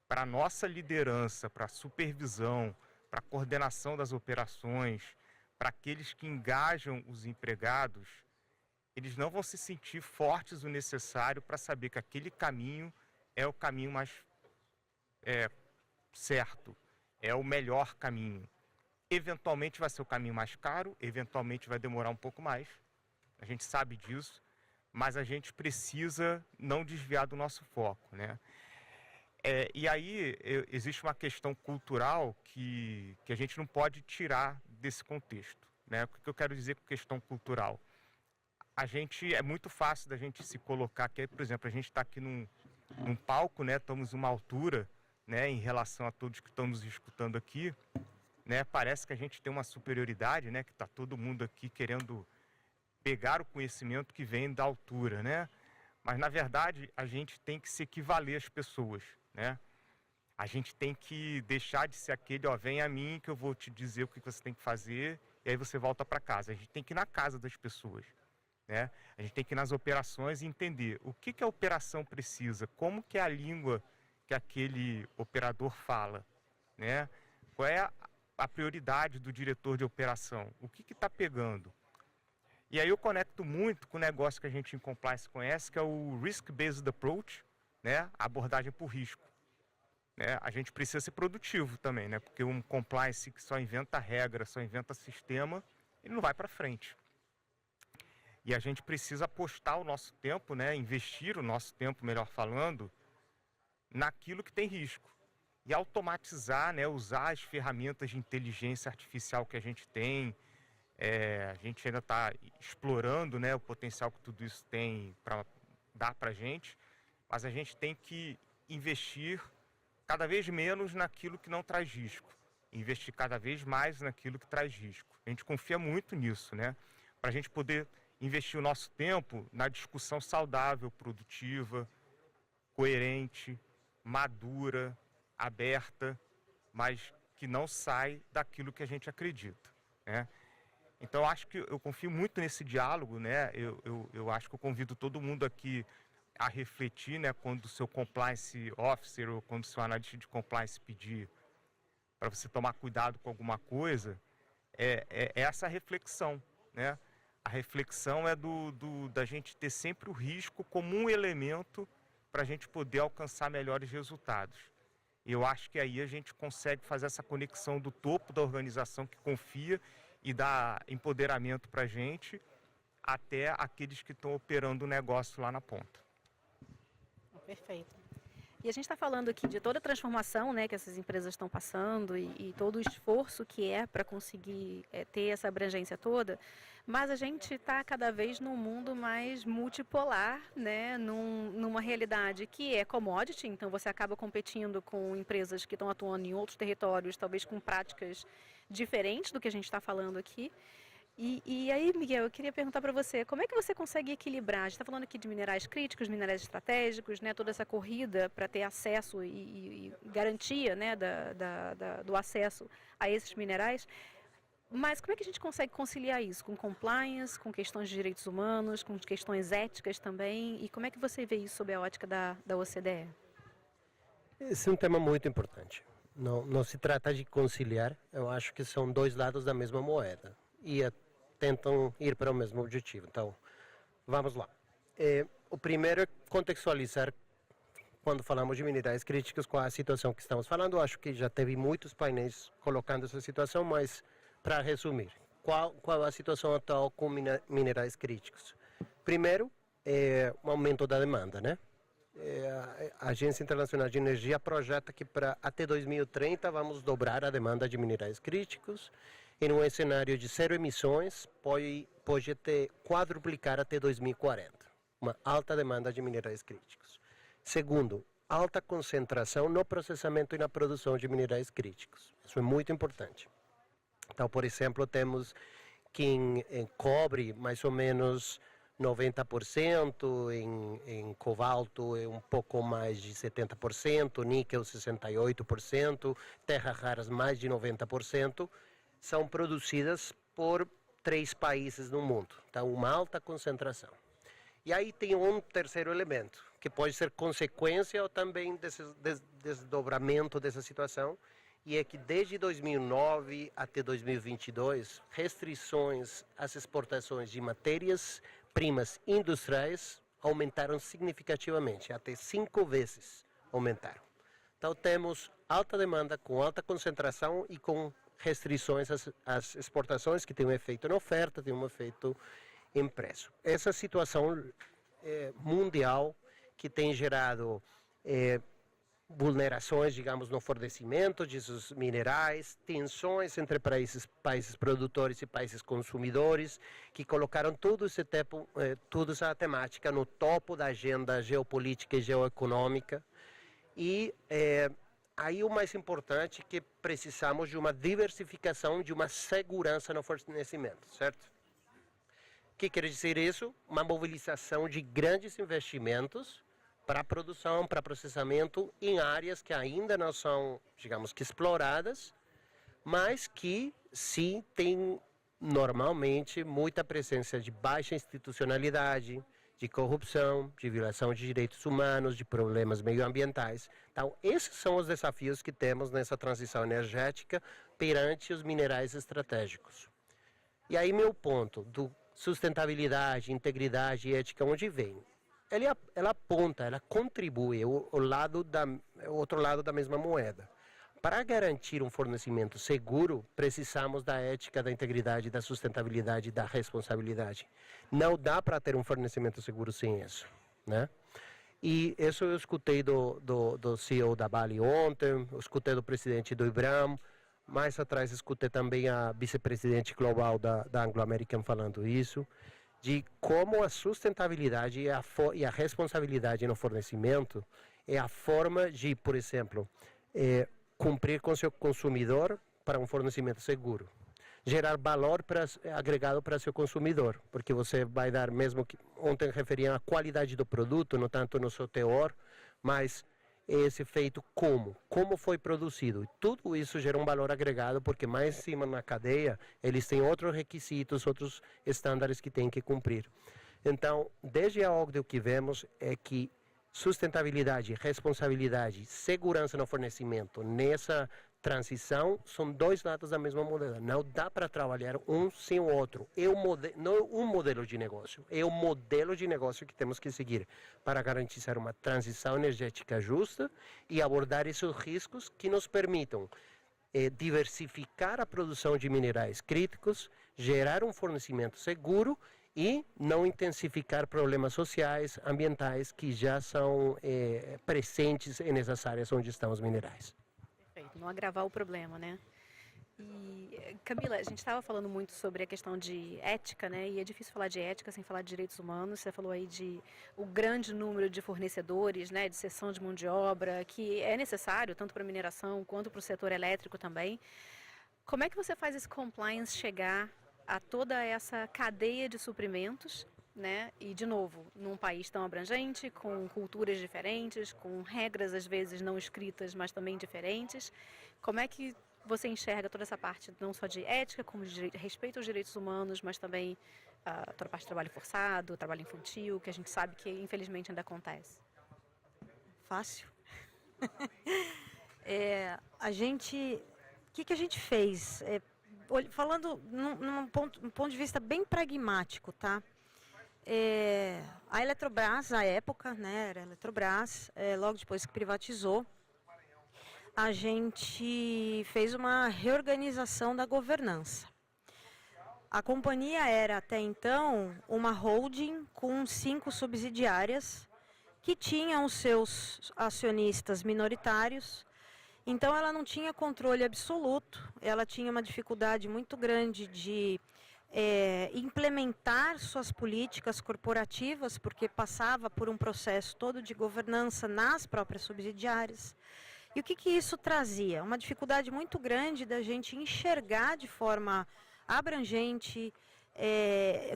E: para a nossa liderança, para a supervisão, para a coordenação das operações, para aqueles que engajam os empregados, eles não vão se sentir fortes o necessário para saber que aquele caminho é o caminho mais certo, é o melhor caminho. Eventualmente vai ser o caminho mais caro, eventualmente vai demorar um pouco mais, a gente sabe disso, mas a gente precisa não desviar do nosso foco, né? E aí existe uma questão cultural que a gente não pode tirar desse contexto, né? O que eu quero dizer com questão cultural? É muito fácil da gente se colocar aqui, por exemplo, a gente está aqui num palco, né? Estamos em uma altura, né, em relação a todos que estão nos escutando aqui, né, parece que a gente tem uma superioridade, né, que está todo mundo aqui querendo pegar o conhecimento que vem da altura, né? Mas, na verdade, a gente tem que se equivaler às pessoas, né? A gente tem que deixar de ser aquele, ó, vem a mim que eu vou te dizer o que você tem que fazer e aí você volta para casa. A gente tem que ir na casa das pessoas, né? A gente tem que ir nas operações e entender o que a operação precisa, como que é a língua que aquele operador fala, né? Qual é a prioridade do diretor de operação, o que está pegando. E aí eu conecto muito com o negócio que a gente em compliance conhece, que é o Risk-Based Approach, né? A abordagem por risco. Né? A gente precisa ser produtivo também, né? Porque um compliance que só inventa regra, só inventa sistema, ele não vai para frente. E a gente precisa apostar o nosso tempo, né? Investir o nosso tempo, melhor falando, naquilo que tem risco. E automatizar, né? Usar as ferramentas de inteligência artificial que a gente tem. A gente ainda está explorando, né, o potencial que tudo isso tem para dar para a gente, mas a gente tem que investir cada vez menos naquilo que não traz risco, investir cada vez mais naquilo que traz risco. A gente confia muito nisso, né, para a gente poder investir o nosso tempo na discussão saudável, produtiva, coerente, madura, aberta, mas que não sai daquilo que a gente acredita, né? Então, acho que eu confio muito nesse diálogo, né? Eu acho que eu convido todo mundo aqui a refletir, né? Quando o seu compliance officer ou quando o seu analista de compliance pedir para você tomar cuidado com alguma coisa, é essa reflexão, né? A reflexão é da gente ter sempre o risco como um elemento para a gente poder alcançar melhores resultados. E eu acho que aí a gente consegue fazer essa conexão do topo da organização que confia e dá empoderamento para a gente, até aqueles que estão operando o negócio lá na ponta.
A: Perfeito. E a gente está falando aqui de toda a transformação, né, que essas empresas estão passando e todo o esforço que é para conseguir ter essa abrangência toda, mas a gente está cada vez num mundo mais multipolar, né, numa realidade que é commodity, então você acaba competindo com empresas que estão atuando em outros territórios, talvez com práticas diferentes do que a gente está falando aqui. E aí, Miguel, eu queria perguntar para você, como é que você consegue equilibrar? A gente está falando aqui de minerais críticos, minerais estratégicos, né, toda essa corrida para ter acesso e garantia, né, do acesso a esses minerais, mas como é que a gente consegue conciliar isso com compliance, com questões de direitos humanos, com questões éticas também, e como é que você vê isso sob a ótica da OCDE?
B: Esse é um tema muito importante. Não se trata de conciliar, eu acho que são dois lados da mesma moeda e tentam ir para o mesmo objetivo. Então, vamos lá. O primeiro é contextualizar, quando falamos de minerais críticos, qual a situação que estamos falando. Eu acho que já teve muitos painéis colocando essa situação, mas para resumir, qual a situação atual com minerais críticos? Primeiro, o aumento da demanda, né? A Agência Internacional de Energia projeta que até 2030 vamos dobrar a demanda de minerais críticos. Em um cenário de zero emissões, pode até quadruplicar até 2040. Uma alta demanda de minerais críticos. Segundo, alta concentração no processamento e na produção de minerais críticos. Isso é muito importante. Então, por exemplo, temos que em cobre, mais ou menos 90%, em cobalto é um pouco mais de 70%, níquel 68%, terras raras mais de 90%, são produzidas por 3 países no mundo. Então, uma alta concentração. E aí tem um terceiro elemento, que pode ser consequência ou também desse desdobramento dessa situação, e é que desde 2009 até 2022, restrições às exportações de matérias-primas industriais aumentaram significativamente, até 5 vezes aumentaram. Então temos alta demanda com alta concentração e com restrições às exportações, que tem um efeito na oferta, tem um efeito em preço. Essa situação mundial que tem gerado vulnerações, digamos, no fornecimento desses minerais, tensões entre países produtores e países consumidores, que colocaram toda essa temática no topo da agenda geopolítica e geoeconômica. E aí o mais importante é que precisamos de uma diversificação, de uma segurança no fornecimento, certo? O que quer dizer isso? Uma mobilização de grandes investimentos para produção, para processamento em áreas que ainda não são, digamos que exploradas, mas que sim tem normalmente muita presença de baixa institucionalidade, de corrupção, de violação de direitos humanos, de problemas meioambientais. Então, esses são os desafios que temos nessa transição energética perante os minerais estratégicos. E aí meu ponto do sustentabilidade, integridade e ética, onde vem? Ela aponta, ela contribui, o outro lado da mesma moeda. Para garantir um fornecimento seguro, precisamos da ética, da integridade, da sustentabilidade e da responsabilidade. Não dá para ter um fornecimento seguro sem isso, né? E isso eu escutei do CEO da Vale ontem, eu escutei do presidente do IBRAM, mais atrás escutei também a vice-presidente global da Anglo American falando isso, de como a sustentabilidade e a responsabilidade no fornecimento é a forma de, por exemplo, cumprir com seu consumidor para um fornecimento seguro. Gerar valor agregado para seu consumidor, porque você vai dar, mesmo que ontem referiam à qualidade do produto, não tanto no seu teor, mas esse feito como foi produzido. E tudo isso gera um valor agregado, porque mais em cima na cadeia, eles têm outros requisitos, outros estándares que têm que cumprir. Então, desde a OCDE o que vemos é que sustentabilidade, responsabilidade, segurança no fornecimento, nessa transição, são dois lados da mesma moeda. Não dá para trabalhar um sem o outro. Não um modelo de negócio, é o modelo de negócio que temos que seguir para garantizar uma transição energética justa e abordar esses riscos que nos permitam diversificar a produção de minerais críticos, gerar um fornecimento seguro e não intensificar problemas sociais, ambientais, que já são presentes nessas áreas onde estão os minerais.
A: Perfeito, não agravar o problema, né? E, Camila, a gente estava falando muito sobre a questão de ética, né? E é difícil falar de ética sem falar de direitos humanos. Você falou aí de o grande número de fornecedores, né? De cessão de mão de obra, que é necessário tanto para a mineração quanto para o setor elétrico também. Como é que você faz esse compliance chegar a toda essa cadeia de suprimentos, né? E, de novo, num país tão abrangente, com culturas diferentes, com regras, às vezes, não escritas, mas também diferentes. Como é que você enxerga toda essa parte, não só de ética, como de respeito aos direitos humanos, mas também toda a parte de trabalho forçado, trabalho infantil, que a gente sabe que, infelizmente, ainda acontece?
C: Fácil. O que a gente fez? Falando num ponto de vista bem pragmático, tá? A Eletrobras, à época, né, era a Eletrobras, logo depois que privatizou, a gente fez uma reorganização da governança. A companhia era, até então, uma holding com 5 subsidiárias, que tinham os seus acionistas minoritários. Então, ela não tinha controle absoluto, ela tinha uma dificuldade muito grande de implementar suas políticas corporativas, porque passava por um processo todo de governança nas próprias subsidiárias. E o que isso trazia? Uma dificuldade muito grande da gente enxergar de forma abrangente,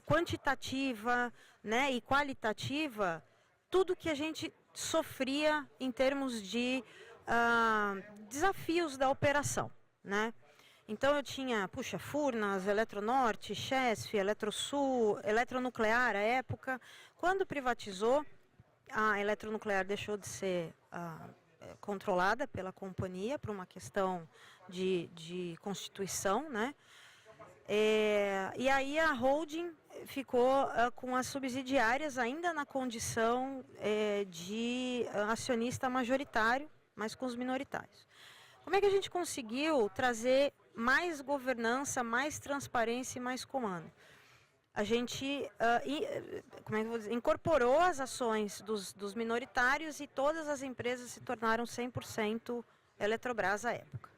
C: quantitativa, né, e qualitativa, tudo que a gente sofria em termos de desafios da operação, né? Então eu tinha, Furnas, Eletronorte, Chesf, Eletrosul, Eletronuclear à época. Quando privatizou, a Eletronuclear deixou de ser controlada pela companhia por uma questão de constituição, né? E aí a holding ficou com as subsidiárias ainda na condição de acionista majoritário, mas com os minoritários. Como é que a gente conseguiu trazer mais governança, mais transparência e mais comando? A gente incorporou as ações dos minoritários e todas as empresas se tornaram 100% Eletrobras à época.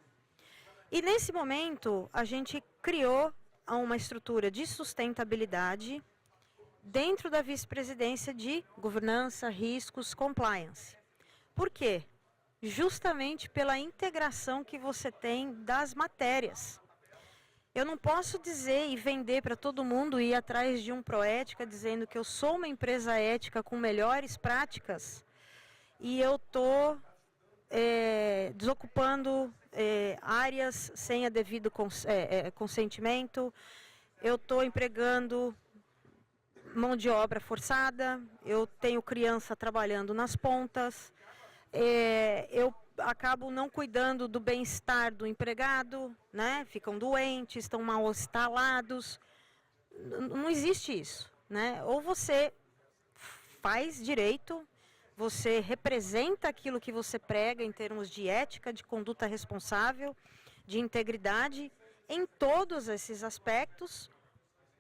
C: E nesse momento, a gente criou uma estrutura de sustentabilidade dentro da vice-presidência de governança, riscos, compliance. Por quê? justamente pela integração que você tem das matérias. Eu não posso dizer e vender para todo mundo e ir atrás de um Proética dizendo que eu sou uma empresa ética com melhores práticas e eu estou desocupando áreas sem a devido consentimento, eu estou empregando mão de obra forçada, eu tenho criança trabalhando nas pontas, eu acabo não cuidando do bem-estar do empregado, né? Ficam doentes, estão mal instalados. Não existe isso, né? Ou você faz direito, você representa aquilo que você prega em termos de ética, de conduta responsável, de integridade, em todos esses aspectos,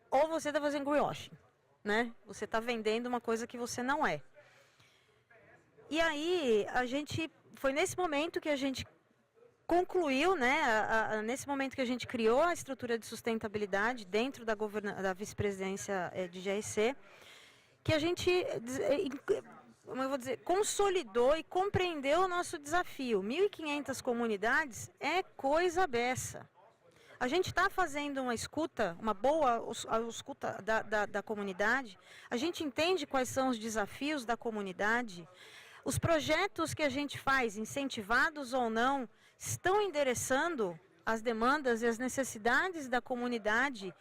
C: ou você está fazendo greenwashing, né? Você está vendendo uma coisa que você não é. E aí, foi nesse momento que a gente concluiu, né, nesse momento que a gente criou a estrutura de sustentabilidade dentro da vice-presidência de GRC, que a gente, como eu vou dizer, consolidou e compreendeu o nosso desafio. 1.500 comunidades é coisa beça. A gente está fazendo uma escuta, uma boa escuta da comunidade, a gente entende quais são os desafios da comunidade. Os projetos que a gente faz, incentivados ou não, estão endereçando as demandas e as necessidades da comunidade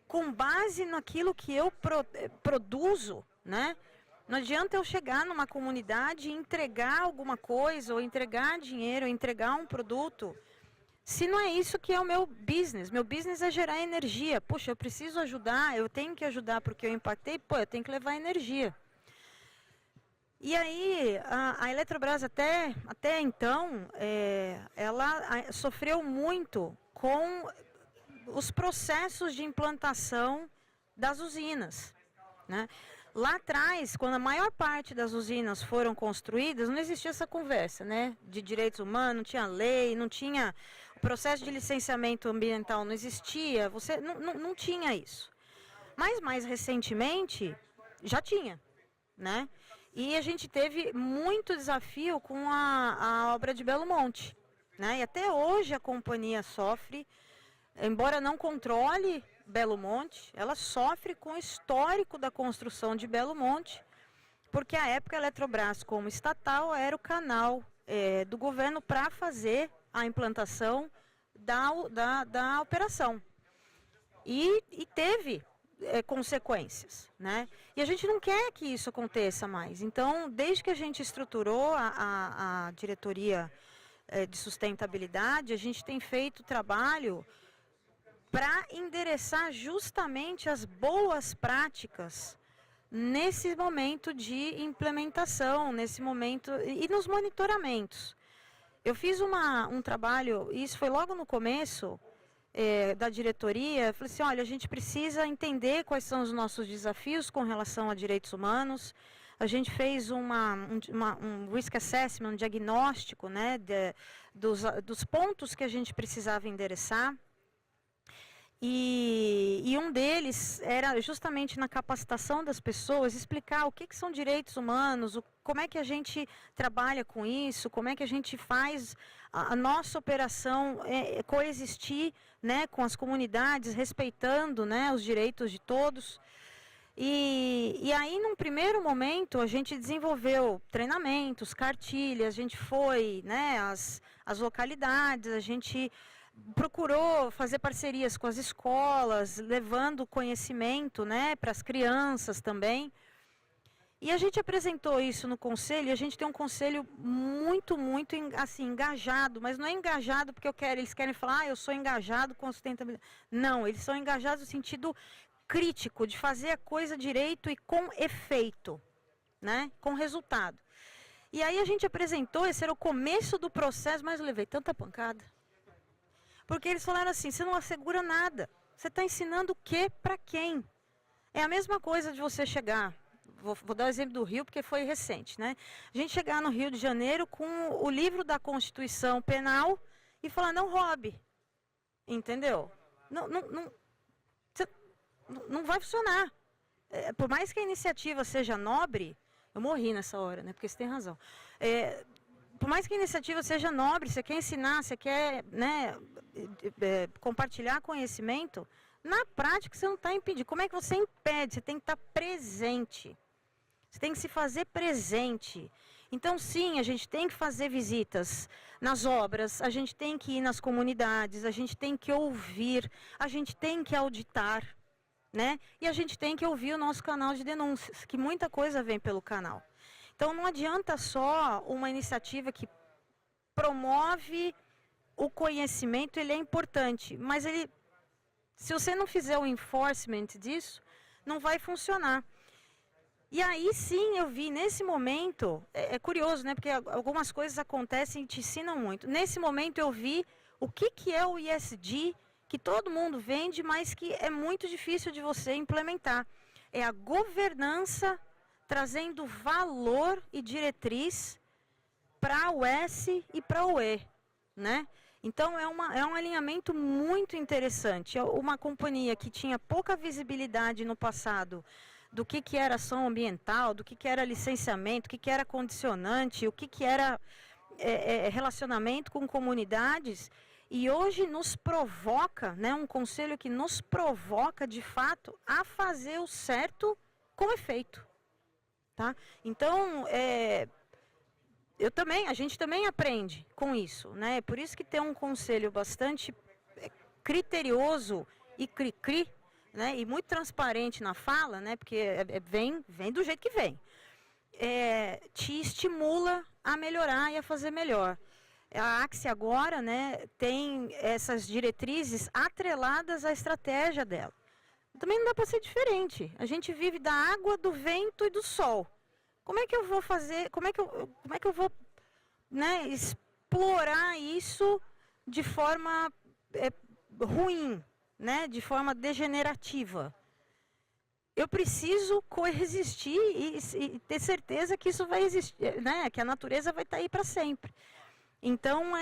C: com base naquilo que eu produzo, né? Não adianta eu chegar numa comunidade e entregar alguma coisa, ou entregar dinheiro, ou entregar um produto, se não é isso que é o meu business. Meu business é gerar energia. Puxa, eu preciso ajudar, eu tenho que ajudar porque eu impactei, eu tenho que levar energia. E aí, a Eletrobras até então, ela sofreu muito com os processos de implantação das usinas, né? Lá atrás, quando a maior parte das usinas foram construídas, não existia essa conversa, né? De direitos humanos, não tinha lei, não tinha... O processo de licenciamento ambiental não existia, você não tinha isso. Mas, mais recentemente, já tinha, né? E a gente teve muito desafio com a obra de Belo Monte, né? E até hoje a companhia sofre, embora não controle Belo Monte, ela sofre com o histórico da construção de Belo Monte, porque à época a Eletrobras, como estatal, era o canal do governo para fazer a implantação da operação. E teve consequências, né? E a gente não quer que isso aconteça mais. Então, desde que a gente estruturou a diretoria de sustentabilidade, a gente tem feito trabalho para endereçar justamente as boas práticas nesse momento de implementação, nesse momento e nos monitoramentos. Eu fiz um trabalho, e isso foi logo no começo da diretoria. Falei assim, olha, a gente precisa entender quais são os nossos desafios com relação a direitos humanos. A gente fez um risk assessment, um diagnóstico, né, dos pontos que a gente precisava endereçar. E um deles era justamente na capacitação das pessoas, explicar o que são direitos humanos, como é que a gente trabalha com isso, como é que a gente faz a nossa operação coexistir, né, com as comunidades, respeitando, né, os direitos de todos. E aí, num primeiro momento, a gente desenvolveu treinamentos, cartilhas, a gente foi, né, às localidades, a gente procurou fazer parcerias com as escolas, levando conhecimento, né, para as crianças também. E a gente apresentou isso no conselho, e a gente tem um conselho muito, muito assim, engajado, mas não é engajado porque eles querem falar, eu sou engajado com a sustentabilidade. Não, eles são engajados no sentido crítico, de fazer a coisa direito e com efeito, né, com resultado. E aí a gente apresentou, esse era o começo do processo, mas eu levei tanta pancada. Porque eles falaram assim, você não assegura nada. Você está ensinando o quê para quem? É a mesma coisa de você chegar, vou dar o exemplo do Rio, porque foi recente, né? A gente chegar no Rio de Janeiro com o livro da Constituição Penal e falar, não roube. Entendeu? Não vai funcionar. Por mais que a iniciativa seja nobre, eu morri nessa hora, né? Porque você tem razão. por mais que a iniciativa seja nobre, você quer ensinar, você quer, né, compartilhar conhecimento, na prática você não está impedindo. Como é que você impede? Você tem que estar presente. Você tem que se fazer presente. Então, sim, a gente tem que fazer visitas nas obras, a gente tem que ir nas comunidades, a gente tem que ouvir, a gente tem que auditar, né? E a gente tem que ouvir o nosso canal de denúncias, que muita coisa vem pelo canal. Então, não adianta só uma iniciativa que promove o conhecimento, ele é importante, mas ele, se você não fizer o enforcement disso, não vai funcionar. E aí sim eu vi, nesse momento, é curioso, né? Porque algumas coisas acontecem e te ensinam muito. Nesse momento eu vi o que é o ESG, que todo mundo vende, mas que é muito difícil de você implementar. É a governança trazendo valor e diretriz para o S e para o E, né? Então é um alinhamento muito interessante. Uma companhia que tinha pouca visibilidade no passado do que era ação ambiental, do que era licenciamento, o que era condicionante, o que era relacionamento com comunidades, e hoje nos provoca, né, um conselho que nos provoca de fato a fazer o certo com efeito, tá? Então, a gente também aprende com isso, né? Por isso que tem um conselho bastante criterioso e cri-cri, né, e muito transparente na fala, né, porque vem do jeito que vem, te estimula a melhorar e a fazer melhor. A Axia agora, né, tem essas diretrizes atreladas à estratégia dela. Também não dá para ser diferente. A gente vive da água, do vento e do sol. Como é que eu vou fazer? Como é que eu vou, né, explorar isso de forma ruim? Né, de forma degenerativa. Eu preciso coexistir e ter certeza que isso vai existir, né, que a natureza vai estar aí para sempre. Então,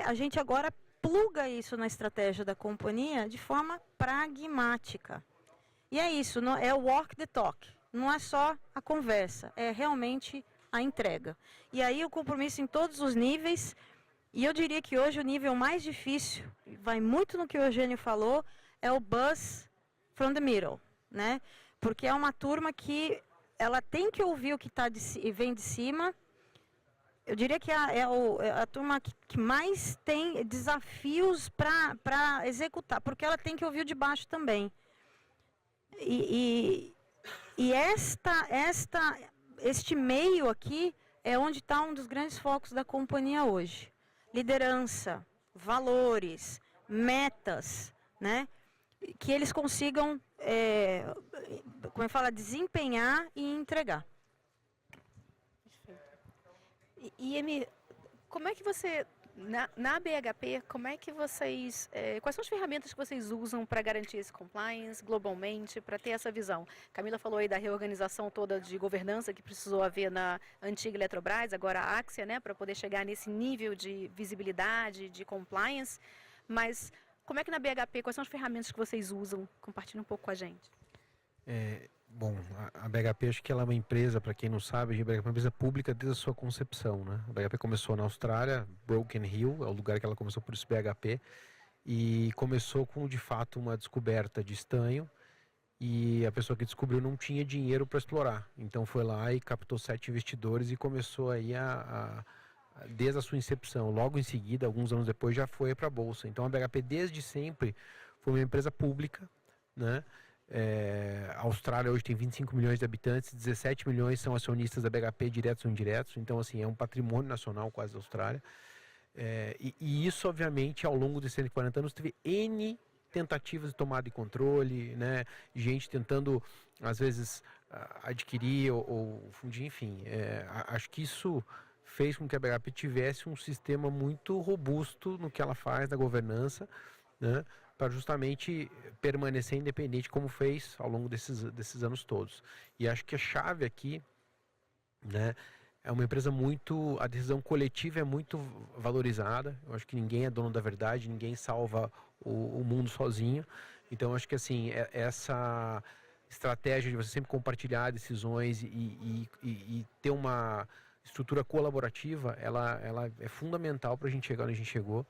C: a gente agora pluga isso na estratégia da companhia de forma pragmática. E é isso, é o walk the talk. Não é só a conversa, é realmente a entrega. E aí o compromisso em todos os níveis, e eu diria que hoje o nível mais difícil, vai muito no que o Eugênio falou, é o buzz from the middle, né? Porque é uma turma que ela tem que ouvir o que vem de cima. Eu diria que é a turma que mais tem desafios para executar, porque ela tem que ouvir o de baixo também. E este meio aqui é onde está um dos grandes focos da companhia hoje. Liderança, valores, metas, né? Que eles consigam, como eu falo, desempenhar e entregar.
A: E Emi, como é que você, na BHP, como é que vocês, quais são as ferramentas que vocês usam para garantir esse compliance globalmente, para ter essa visão? Camila falou aí da reorganização toda de governança que precisou haver na antiga Eletrobras, agora a Axia, né, para poder chegar nesse nível de visibilidade, de compliance, mas como é que na BHP, quais são as ferramentas que vocês usam? Compartilha um pouco com a gente.
D: Bom, a BHP, acho que ela é uma empresa, para quem não sabe, a BHP é uma empresa pública desde a sua concepção, né? A BHP começou na Austrália, Broken Hill, é o lugar que ela começou, por isso BHP, e começou com, de fato, uma descoberta de estanho, e a pessoa que descobriu não tinha dinheiro para explorar. Então foi lá e captou 7 investidores e começou aí desde a sua incepção. Logo em seguida, alguns anos depois, já foi para a Bolsa. Então a BHP desde sempre foi uma empresa pública, né? A Austrália hoje tem 25 milhões de habitantes, 17 milhões são acionistas da BHP, diretos ou indiretos, então assim, é um patrimônio nacional quase da Austrália. E isso, obviamente, ao longo de 140 anos, teve N tentativas de tomada de controle, né? Gente tentando, às vezes, adquirir ou fundir, enfim. Acho que isso fez com que a BHP tivesse um sistema muito robusto no que ela faz na governança, né, para justamente permanecer independente, como fez ao longo desses anos todos. E acho que a chave aqui, né, é uma empresa muito... A decisão coletiva é muito valorizada. Eu acho que ninguém é dono da verdade, ninguém salva o mundo sozinho. Então, acho que assim, essa estratégia de você sempre compartilhar decisões e ter uma estrutura colaborativa, ela é fundamental para a gente chegar onde a gente chegou.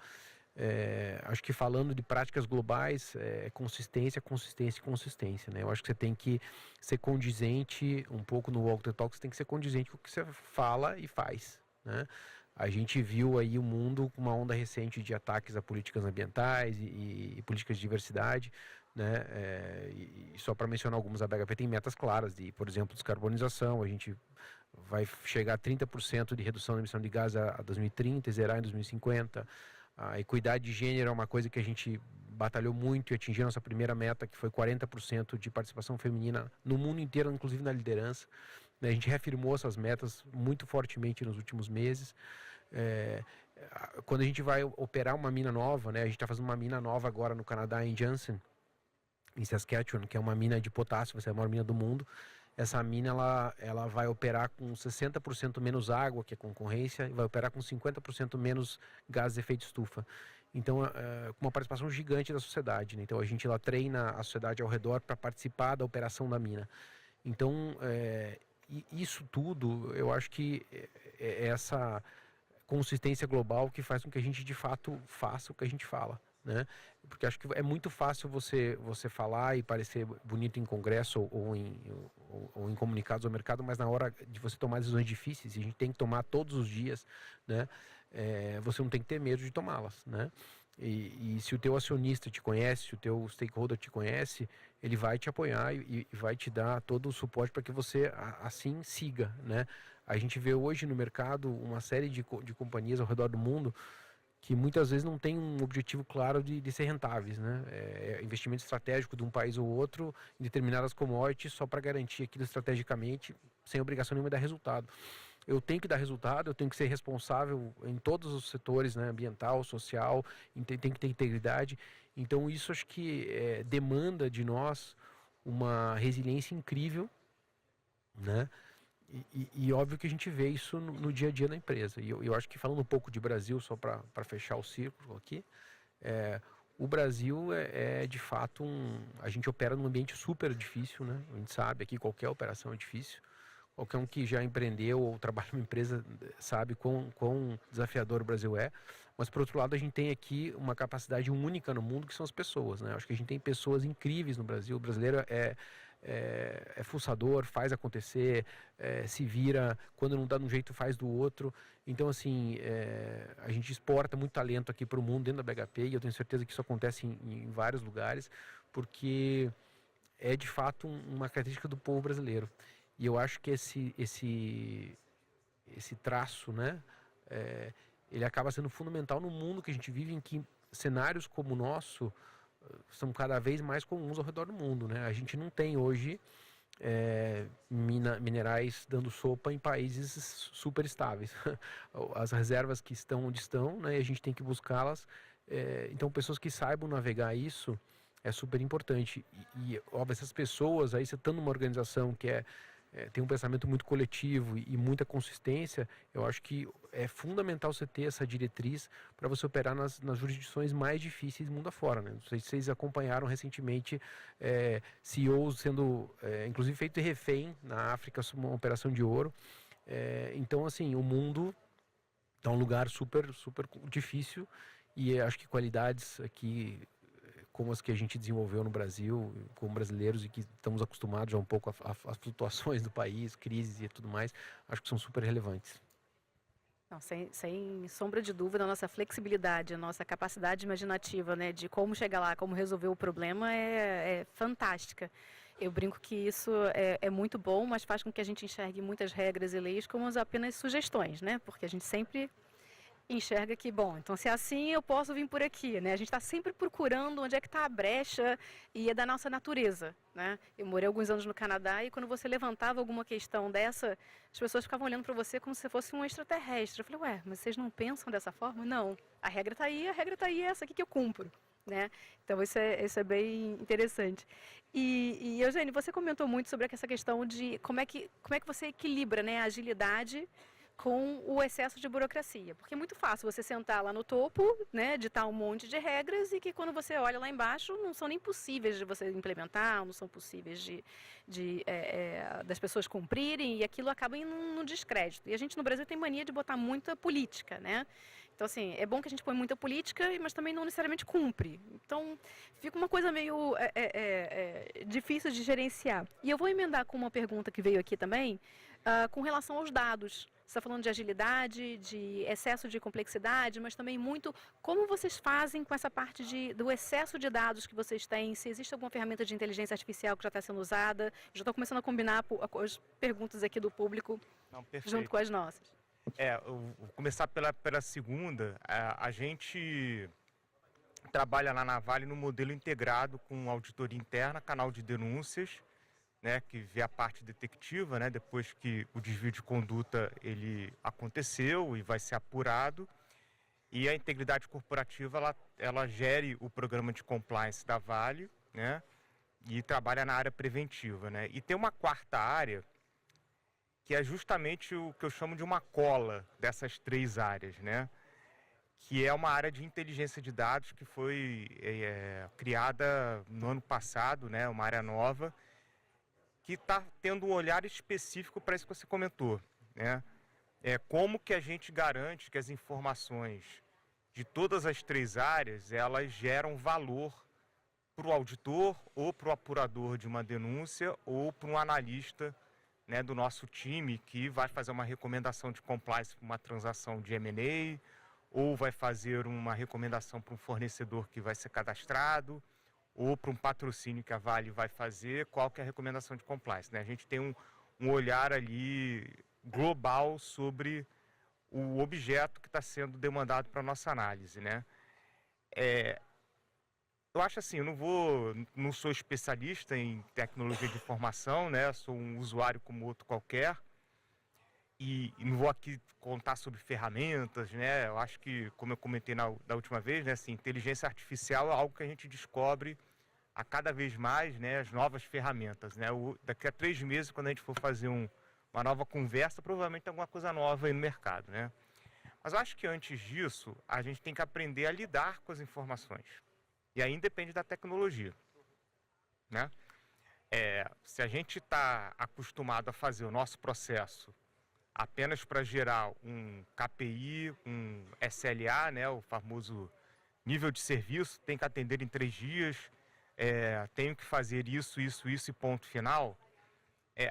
D: Acho que falando de práticas globais, consistência, consistência e consistência, né? Eu acho que você tem que ser condizente um pouco no Walk the Talk, você tem que ser condizente com o que você fala e faz, né? A gente viu aí o mundo com uma onda recente de ataques a políticas ambientais e políticas de diversidade, né? E só para mencionar algumas, a BHP tem metas claras de, por exemplo, descarbonização. A gente vai chegar a 30% de redução da emissão de gás a 2030 e zerar em 2050. A equidade de gênero é uma coisa que a gente batalhou muito e atingiu a nossa primeira meta, que foi 40% de participação feminina no mundo inteiro, inclusive na liderança. A gente reafirmou essas metas muito fortemente nos últimos meses. Quando a gente vai operar uma mina nova, né, a gente está fazendo uma mina nova agora no Canadá, em Jansen, em Saskatchewan, que é uma mina de potássio, vai ser a maior mina do mundo. Essa mina ela vai operar com 60% menos água que a concorrência e vai operar com 50% menos gases de efeito estufa. Então, com uma participação gigante da sociedade, né? Então, a gente lá treina a sociedade ao redor para participar da operação da mina. Então, isso tudo, eu acho que é essa consistência global que faz com que a gente, de fato, faça o que a gente fala, né? Porque acho que é muito fácil você falar e parecer bonito em congresso ou em comunicados ao mercado, mas na hora de você tomar decisões difíceis, e a gente tem que tomar todos os dias, né? Você não tem que ter medo de tomá-las, né? E se o teu acionista te conhece, se o teu stakeholder te conhece, ele vai te apoiar e vai te dar todo o suporte para que você assim siga, né? A gente vê hoje no mercado uma série de companhias ao redor do mundo que muitas vezes não tem um objetivo claro de ser rentáveis, né? Investimento estratégico de um país ou outro em determinadas commodities só para garantir aquilo estrategicamente, sem obrigação nenhuma de dar resultado. Eu tenho que dar resultado, eu tenho que ser responsável em todos os setores, né? Ambiental, social, tem que ter integridade. Então isso acho que demanda de nós uma resiliência incrível, né? E óbvio que a gente vê isso no dia a dia da empresa. E eu acho que, falando um pouco de Brasil, só para fechar o círculo aqui, o Brasil de fato a gente opera num ambiente super difícil, né? A gente sabe aqui qualquer operação é difícil. Qualquer um que já empreendeu ou trabalha numa empresa sabe quão desafiador o Brasil é. Mas, por outro lado, a gente tem aqui uma capacidade única no mundo, que são as pessoas, né? Acho que a gente tem pessoas incríveis no Brasil. O brasileiro é fuçador, faz acontecer, se vira, quando não dá de um jeito faz do outro. Então, assim, a gente exporta muito talento aqui para o mundo dentro da BHP, e eu tenho certeza que isso acontece em vários lugares, porque é de fato uma característica do povo brasileiro. E eu acho que esse traço, né, ele acaba sendo fundamental no mundo que a gente vive, em que cenários como o nosso são cada vez mais comuns ao redor do mundo, né? A gente não tem hoje minerais dando sopa em países super estáveis. As reservas que estão onde estão, né, e a gente tem que buscá-las. Então, pessoas que saibam navegar isso é super importante. E óbvio, essas pessoas, aí você estando numa organização que tem um pensamento muito coletivo e muita consistência, eu acho que é fundamental você ter essa diretriz para você operar nas jurisdições mais difíceis do mundo afora, né? Não sei se vocês acompanharam recentemente CEOs sendo, inclusive, feito refém na África, uma operação de ouro. Então, assim, o mundo é um lugar super, super difícil, e acho que qualidades aqui como as que a gente desenvolveu no Brasil, como brasileiros, e que estamos acostumados já um pouco às flutuações do país, crises e tudo mais, acho que são super relevantes.
A: Não, sem sombra de dúvida, a nossa flexibilidade, a nossa capacidade imaginativa, né, de como chegar lá, como resolver o problema é fantástica. Eu brinco que isso é muito bom, mas faz com que a gente enxergue muitas regras e leis como apenas sugestões, né? Porque a gente sempre enxerga que, bom, então se é assim eu posso vir por aqui, né? A gente está sempre procurando onde é que está a brecha, e é da nossa natureza, né? Eu morei alguns anos no Canadá, e quando você levantava alguma questão dessa, as pessoas ficavam olhando para você como se fosse um extraterrestre. Eu falei, ué, mas vocês não pensam dessa forma? Não, a regra está aí, é essa aqui que eu cumpro, né? Então isso é bem interessante. E Eugênio, você comentou muito sobre essa questão de como é que você equilibra, né, a agilidade com o excesso de burocracia. Porque é muito fácil você sentar lá no topo, né, ditar um monte de regras e que quando você olha lá embaixo não são nem possíveis de você implementar, não são possíveis das pessoas cumprirem e aquilo acaba indo no descrédito. E a gente no Brasil tem mania de botar muita política, né? Então, assim, é bom que a gente põe muita política, mas também não necessariamente cumpre. Então, fica uma coisa meio difícil de gerenciar. E eu vou emendar com uma pergunta que veio aqui também, com relação aos dados. Você está falando de agilidade, de excesso de complexidade, mas também muito como vocês fazem com essa parte do excesso de dados que vocês têm, se existe alguma ferramenta de inteligência artificial que já está sendo usada. Já estou começando a combinar as perguntas aqui do público junto com as nossas.
E: Eu vou começar pela segunda. A gente trabalha lá na Vale no modelo integrado com auditoria interna, canal de denúncias, né, que vê a parte detectiva, né, depois que o desvio de conduta ele aconteceu e vai ser apurado. E a integridade corporativa ela gere o programa de compliance da Vale, né, e trabalha na área preventiva, né. E tem uma quarta área que é justamente o que eu chamo de uma cola dessas três áreas, né? Que é uma área de inteligência de dados que foi criada no ano passado, né? Uma área nova, que está tendo um olhar específico para isso que você comentou, né? Como que a gente garante que as informações de todas as três áreas, elas geram valor para o auditor, ou para o apurador de uma denúncia, ou para um analista, né, do nosso time que vai fazer uma recomendação de compliance para uma transação de M&A, ou vai fazer uma recomendação para um fornecedor que vai ser cadastrado, ou para um patrocínio que a Vale vai fazer, qual que é a recomendação de compliance, né? A gente tem um olhar ali global sobre o objeto que está sendo demandado para a nossa análise, né? Eu acho assim, eu não sou especialista em tecnologia de informação, né? Sou um usuário como outro qualquer e não vou aqui contar sobre ferramentas, né? Eu acho que, como eu comentei da última vez, né? Assim, inteligência artificial é algo que a gente descobre a cada vez mais, né? As novas ferramentas, né? Daqui a 3 meses, quando a gente for fazer uma nova conversa, provavelmente tem alguma coisa nova aí no mercado, né? Mas eu acho que antes disso, a gente tem que aprender a lidar com as informações. E aí depende da tecnologia, né? Se a gente está acostumado a fazer o nosso processo apenas para gerar um KPI, um SLA, né, o famoso nível de serviço, tem que atender em 3 dias, tenho que fazer isso e ponto final,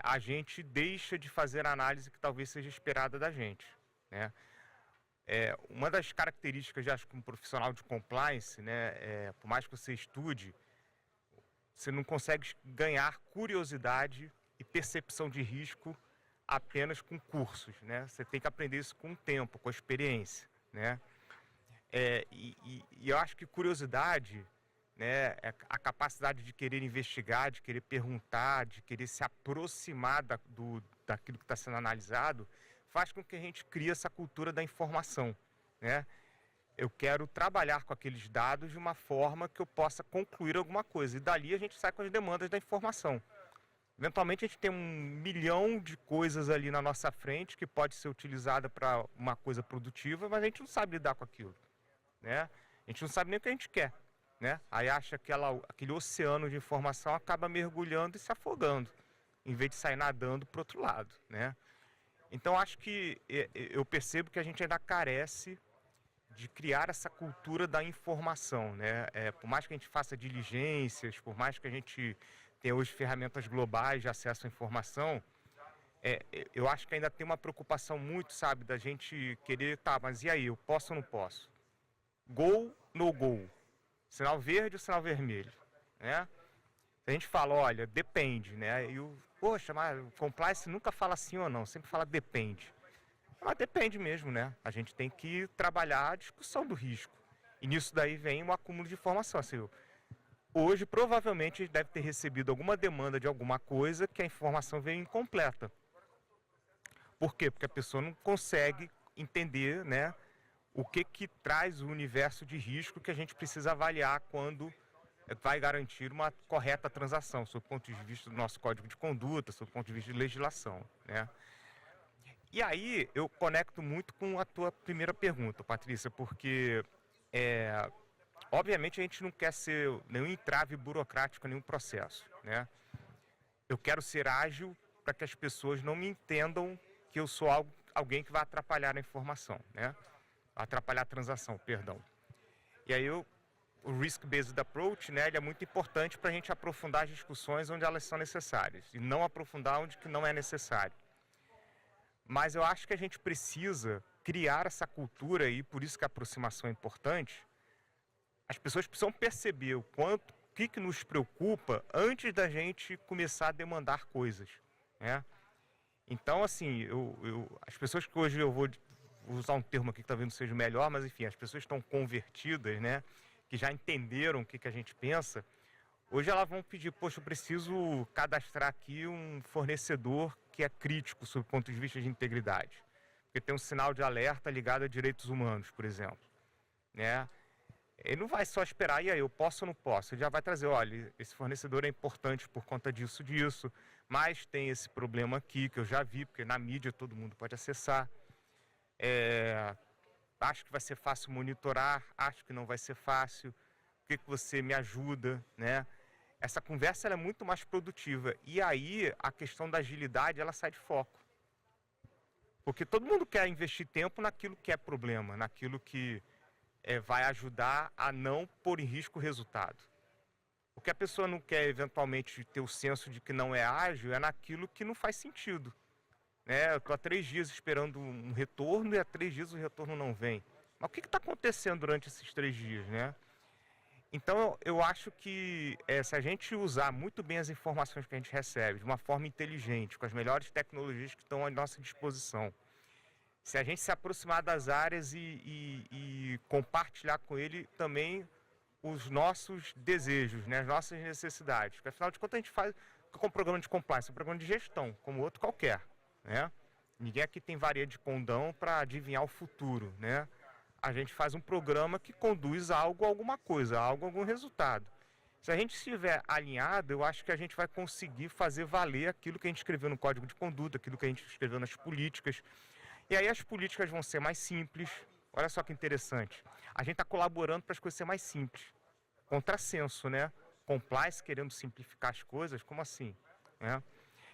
E: a gente deixa de fazer a análise que talvez seja esperada da gente, né? Uma das características, acho que um profissional de compliance, né, por mais que você estude, você não consegue ganhar curiosidade e percepção de risco apenas com cursos, né? Você tem que aprender isso com o tempo, com a experiência, né? E eu acho que curiosidade, né, a capacidade de querer investigar, de querer perguntar, de querer se aproximar daquilo que está sendo analisado, faz com que a gente crie essa cultura da informação, né? Eu quero trabalhar com aqueles dados de uma forma que eu possa concluir alguma coisa. E dali a gente sai com as demandas da informação. Eventualmente a gente tem 1 milhão de coisas ali na nossa frente que pode ser utilizada para uma coisa produtiva, mas a gente não sabe lidar com aquilo, né? A gente não sabe nem o que a gente quer, né? Aí acha que aquele oceano de informação acaba mergulhando e se afogando, em vez de sair nadando para o outro lado, né? Então, acho que eu percebo que a gente ainda carece de criar essa cultura da informação, né? Por mais que a gente faça diligências, por mais que a gente tenha hoje ferramentas globais de acesso à informação, eu acho que ainda tem uma preocupação muito, sabe, da gente querer, mas e aí, eu posso ou não posso? Go, no go. Sinal verde ou sinal vermelho, né? A gente fala, olha, depende, né? Poxa, mas o compliance nunca fala sim ou não, sempre fala depende. Mas depende mesmo, né? A gente tem que trabalhar a discussão do risco. E nisso daí vem um acúmulo de informação. Assim, hoje, provavelmente, a gente deve ter recebido alguma demanda de alguma coisa que a informação veio incompleta. Por quê? Porque a pessoa não consegue entender, né, o que traz o universo de risco que a gente precisa avaliar quando vai garantir uma correta transação, sob o ponto de vista do nosso código de conduta, sob o ponto de vista de legislação, né? E aí eu conecto muito com a tua primeira pergunta, Patrícia, porque obviamente a gente não quer ser nenhum entrave burocrático, nenhum processo, né? Eu quero ser ágil para que as pessoas não me entendam que eu sou alguém que vai atrapalhar a informação, né? Atrapalhar a transação, perdão. E aí o risk-based approach, né, ele é muito importante para a gente aprofundar as discussões onde elas são necessárias e não aprofundar onde que não é necessário. Mas eu acho que a gente precisa criar essa cultura e por isso que a aproximação é importante. As pessoas precisam perceber o que nos preocupa antes da gente começar a demandar coisas, né? Então, assim, as pessoas que hoje eu vou usar um termo aqui que talvez não seja o melhor, mas enfim, as pessoas estão convertidas, né? Que já entenderam o que a gente pensa, hoje elas vão pedir, poxa, eu preciso cadastrar aqui um fornecedor que é crítico sob o ponto de vista de integridade. Porque tem um sinal de alerta ligado a direitos humanos, por exemplo, né? Ele não vai só esperar, e aí, eu posso ou não posso? Ele já vai trazer, olha, esse fornecedor é importante por conta disso, mas tem esse problema aqui que eu já vi, porque na mídia todo mundo pode acessar. Acho que vai ser fácil monitorar, acho que não vai ser fácil, o que você me ajuda, né? Essa conversa ela é muito mais produtiva e aí a questão da agilidade ela sai de foco. Porque todo mundo quer investir tempo naquilo que é problema, naquilo que vai ajudar a não pôr em risco o resultado. O que a pessoa não quer eventualmente ter o senso de que não é ágil é naquilo que não faz sentido. Eu estou há 3 dias esperando um retorno e há 3 dias o retorno não vem. Mas o que está acontecendo durante esses 3 dias, né? Então, eu acho que se a gente usar muito bem as informações que a gente recebe, de uma forma inteligente, com as melhores tecnologias que estão à nossa disposição, se a gente se aproximar das áreas e compartilhar com ele também os nossos desejos, né? As nossas necessidades. Porque, afinal de contas, a gente faz com um programa de compliance, um programa de gestão, como outro qualquer, né? Ninguém aqui tem varinha de condão para adivinhar o futuro, né? A gente faz um programa que conduz a algo, alguma coisa, a algo, algum resultado. Se a gente estiver alinhado, eu acho que a gente vai conseguir fazer valer aquilo que a gente escreveu no Código de Conduta, aquilo que a gente escreveu nas políticas. E aí as políticas vão ser mais simples. Olha só que interessante. A gente está colaborando para as coisas serem mais simples. Contrassenso, né? Compliance querendo simplificar as coisas, como assim? Né?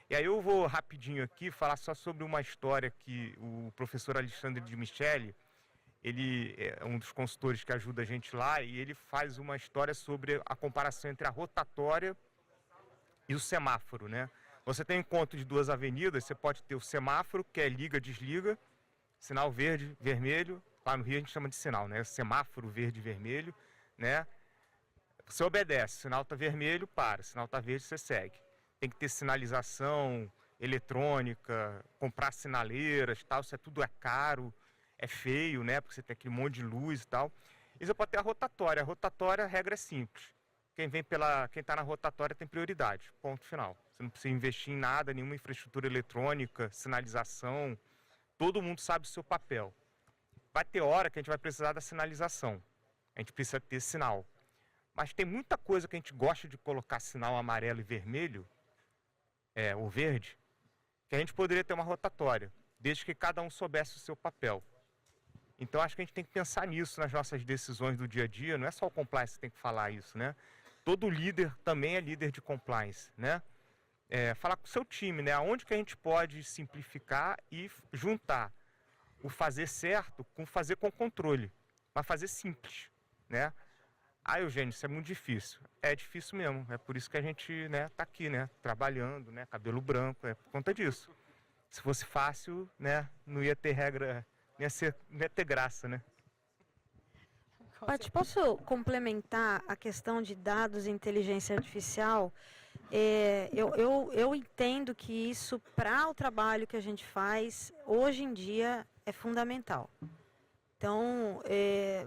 E: E aí eu vou rapidinho aqui falar só sobre uma história que o professor Alexandre de Michele, ele é um dos consultores que ajuda a gente lá e ele faz uma história sobre a comparação entre a rotatória e o semáforo, né? Você tem um encontro de 2 avenidas, você pode ter o semáforo, que é liga, desliga, sinal verde, vermelho, lá no Rio a gente chama de sinal, né? Semáforo verde, vermelho, né? Você obedece, sinal está vermelho, para, sinal está verde, você segue. Tem que ter sinalização eletrônica, comprar sinaleiras, tal, isso tudo é caro. É feio, né? Porque você tem aquele monte de luz e tal. E você pode ter a rotatória. A rotatória, a regra é simples. Quem está na rotatória tem prioridade. Ponto final. Você não precisa investir em nada, nenhuma infraestrutura eletrônica, sinalização. Todo mundo sabe o seu papel. Vai ter hora que a gente vai precisar da sinalização. A gente precisa ter sinal. Mas tem muita coisa que a gente gosta de colocar sinal amarelo e vermelho, ou verde, que a gente poderia ter uma rotatória, desde que cada um soubesse o seu papel. Então, acho que a gente tem que pensar nisso nas nossas decisões do dia a dia. Não é só o compliance que tem que falar isso, né? Todo líder também é líder de compliance, né? Falar com o seu time, né? Aonde que a gente pode simplificar e juntar o fazer certo com fazer com controle. Mas fazer simples, né? Eugênio, isso é muito difícil. É difícil mesmo. É por isso que a gente, né, tá aqui, né? Trabalhando, né? Cabelo branco, é por conta disso. Se fosse fácil, né? Não ia ter regra... Não ia ter graça, né?
C: Paty, posso complementar a questão de dados e inteligência artificial? Eu entendo que isso, para o trabalho que a gente faz, hoje em dia, é fundamental. Então,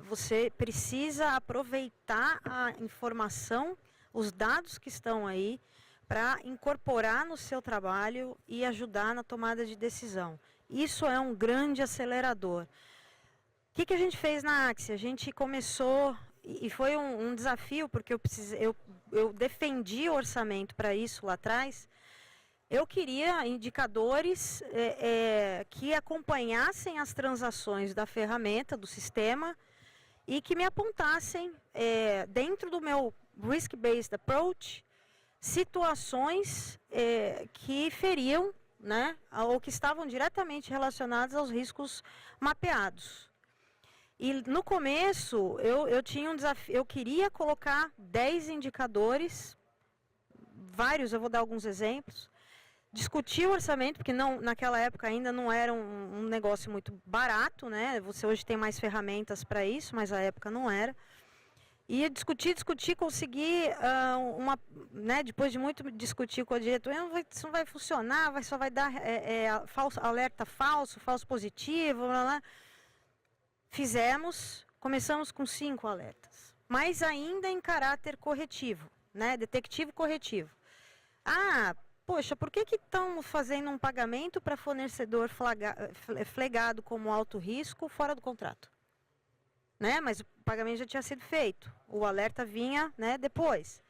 C: você precisa aproveitar a informação, os dados que estão aí, para incorporar no seu trabalho e ajudar na tomada de decisão. Isso é um grande acelerador. O que a gente fez na Axia? A gente começou, e foi um desafio, porque eu defendi o orçamento para isso lá atrás. eu queria indicadores que acompanhassem as transações da ferramenta, do sistema, e que me apontassem, dentro do meu risk-based approach, situações que feriam, né, ou que estavam diretamente relacionadas aos riscos mapeados. E no começo, eu tinha um desafio, eu queria colocar 10 indicadores, vários, eu vou dar alguns exemplos, discutir o orçamento, porque naquela época ainda não era um negócio muito barato, né? Você hoje tem mais ferramentas para isso, mas a época não era. E discutir, conseguir né, depois de muito discutir com a diretoria, isso não vai funcionar, só vai dar alerta falso positivo, blá, blá. Começamos com 5 alertas, mas ainda em caráter corretivo, né, detectivo corretivo. Poxa, por que estão fazendo um pagamento para fornecedor flegado como alto risco fora do contrato? Né? Mas o pagamento já tinha sido feito, o alerta vinha, né, depois.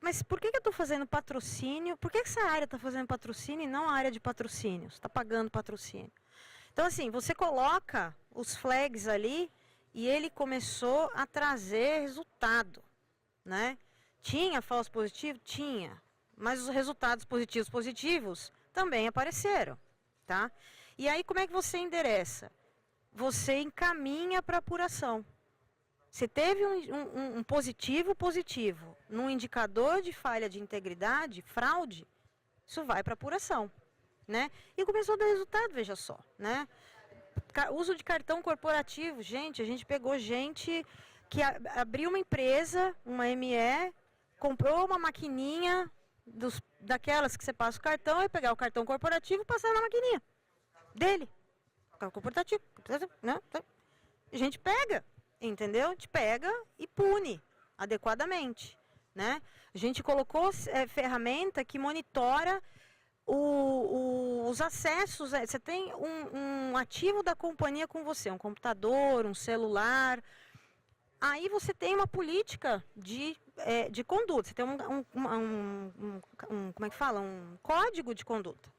C: Mas por que eu estou fazendo patrocínio? Por que essa área está fazendo patrocínio e não a área de patrocínio? Você está pagando patrocínio. Então, assim, você coloca os flags ali e ele começou a trazer resultado, né? Tinha falso positivo? Tinha. Mas os resultados positivos também apareceram, tá? E aí, como é que você endereça? Você encaminha para apuração. Se teve um positivo num indicador de falha de integridade, fraude, isso vai para apuração, né? E começou a dar resultado, veja só, né? Uso de cartão corporativo, gente, a gente pegou gente que abriu uma empresa, uma ME, comprou uma maquininha daquelas que você passa o cartão e pegar o cartão corporativo e passar na maquininha dele. Cartão corporativo, né? A gente pega, entendeu? A gente pega e pune adequadamente, né? A gente colocou ferramenta que monitora os acessos. Você tem um ativo da companhia com você, um computador, um celular. Aí você tem uma política de conduta, você tem como é que fala? Um código de conduta.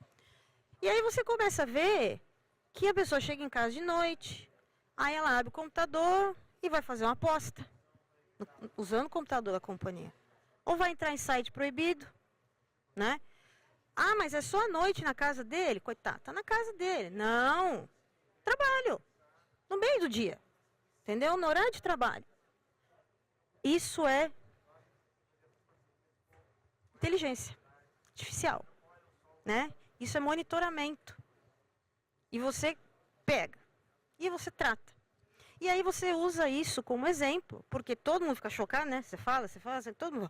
C: E aí você começa a ver que a pessoa chega em casa de noite, aí ela abre o computador e vai fazer uma aposta, usando o computador da companhia. Ou vai entrar em site proibido, né? Mas é só à noite na casa dele? Coitado, tá na casa dele. Não, trabalho, no meio do dia. Entendeu? No horário de trabalho. Isso é inteligência artificial, né? Isso é monitoramento. E você pega e você trata. E aí você usa isso como exemplo, porque todo mundo fica chocado, né? Você fala, todo mundo...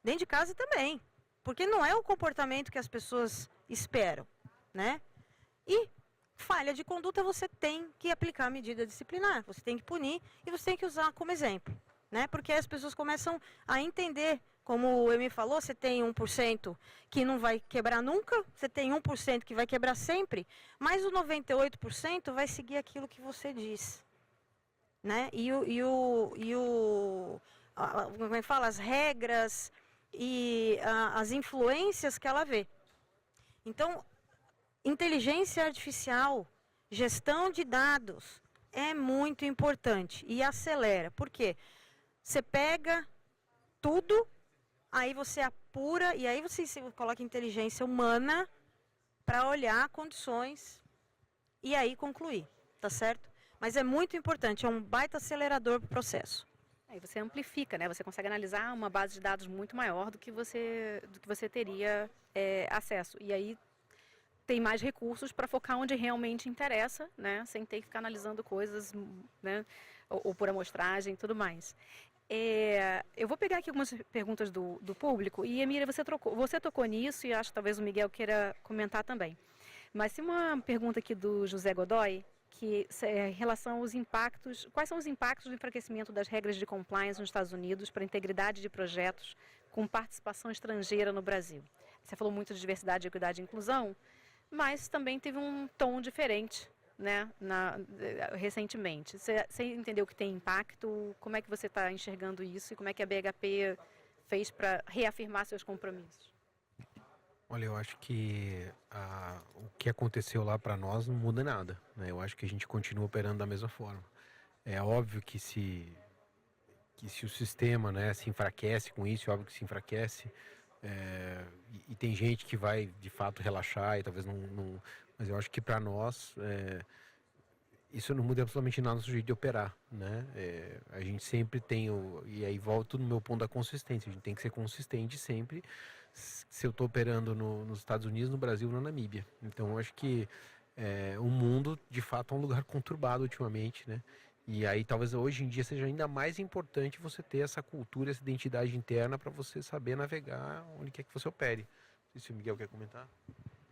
C: dentro de casa também. Porque não é o comportamento que as pessoas esperam, né? E falha de conduta, você tem que aplicar a medida disciplinar, você tem que punir e você tem que usar como exemplo, né? Porque aí as pessoas começam a entender, como o Emi falou, você tem 1% que não vai quebrar nunca, você tem 1% que vai quebrar sempre, mas o 98% vai seguir aquilo que você diz, né? Como é que fala? As regras e as influências que ela vê. Então, inteligência artificial, gestão de dados, é muito importante e acelera. Por quê? Você pega tudo, aí você apura e aí você coloca inteligência humana para olhar condições e aí concluir, tá certo? Mas é muito importante, é um baita acelerador para o processo.
A: Aí você amplifica, né? Você consegue analisar uma base de dados muito maior do que você teria acesso. E aí tem mais recursos para focar onde realmente interessa, né? Sem ter que ficar analisando coisas, né? Ou por amostragem e tudo mais. Eu vou pegar aqui algumas perguntas do público e, Emília, você tocou nisso e acho que talvez o Miguel queira comentar também. Mas tem uma pergunta aqui do José Godoy, que em relação aos impactos, quais são os impactos do enfraquecimento das regras de compliance nos Estados Unidos para a integridade de projetos com participação estrangeira no Brasil? Você falou muito de diversidade, equidade e inclusão, mas também teve um tom diferente, né, recentemente. Você entendeu que tem impacto? Como é que você está enxergando isso e como é que a BHP fez para reafirmar seus compromissos?
D: Olha, eu acho que o que aconteceu lá para nós não muda nada, né? Eu acho que a gente continua operando da mesma forma. É óbvio que se o sistema, né, se enfraquece com isso, é óbvio que se enfraquece, e tem gente que vai de fato relaxar e talvez não, mas eu acho que para nós isso não muda absolutamente nada no nosso jeito de operar, né? A gente sempre tem e aí volto no meu ponto da consistência. A gente tem que ser consistente sempre. Se eu estou operando nos Estados Unidos, no Brasil, na Namíbia. Então, eu acho que o mundo, de fato, é um lugar conturbado ultimamente, né? E aí, talvez hoje em dia seja ainda mais importante você ter essa cultura, essa identidade interna para você saber navegar onde quer que você opere. Não sei se o Miguel quer comentar.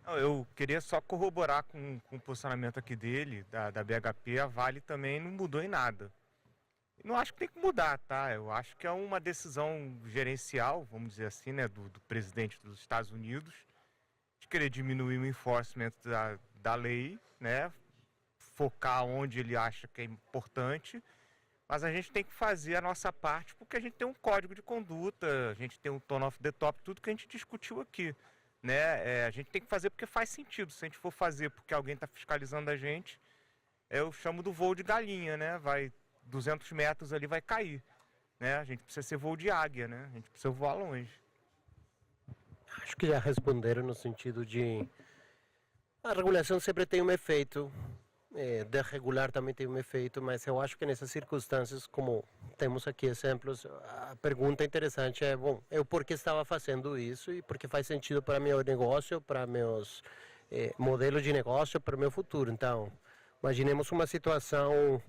E: Não, eu queria só corroborar com o posicionamento aqui dele, da BHP. A Vale também não mudou em nada. Não acho que tem que mudar, tá? Eu acho que é uma decisão gerencial, vamos dizer assim, né, do presidente dos Estados Unidos, de querer diminuir o enforcement da lei, né, focar onde ele acha que é importante, mas a gente tem que fazer a nossa parte porque a gente tem um código de conduta, a gente tem um tone of the top, tudo que a gente discutiu aqui, né? A gente tem que fazer porque faz sentido. Se a gente for fazer porque alguém está fiscalizando a gente, eu chamo do voo de galinha, né? 200 metros ali vai cair, né? A gente precisa ser voo de águia, né? A gente precisa voar longe.
B: Acho que já responderam no sentido de a regulação sempre tem um efeito, desregular também tem um efeito, mas eu acho que nessas circunstâncias, como temos aqui exemplos, a pergunta interessante é, bom, eu por que estava fazendo isso e porque faz sentido para meu negócio, para meus modelos de negócio, para o meu futuro. Então, imaginemos uma situação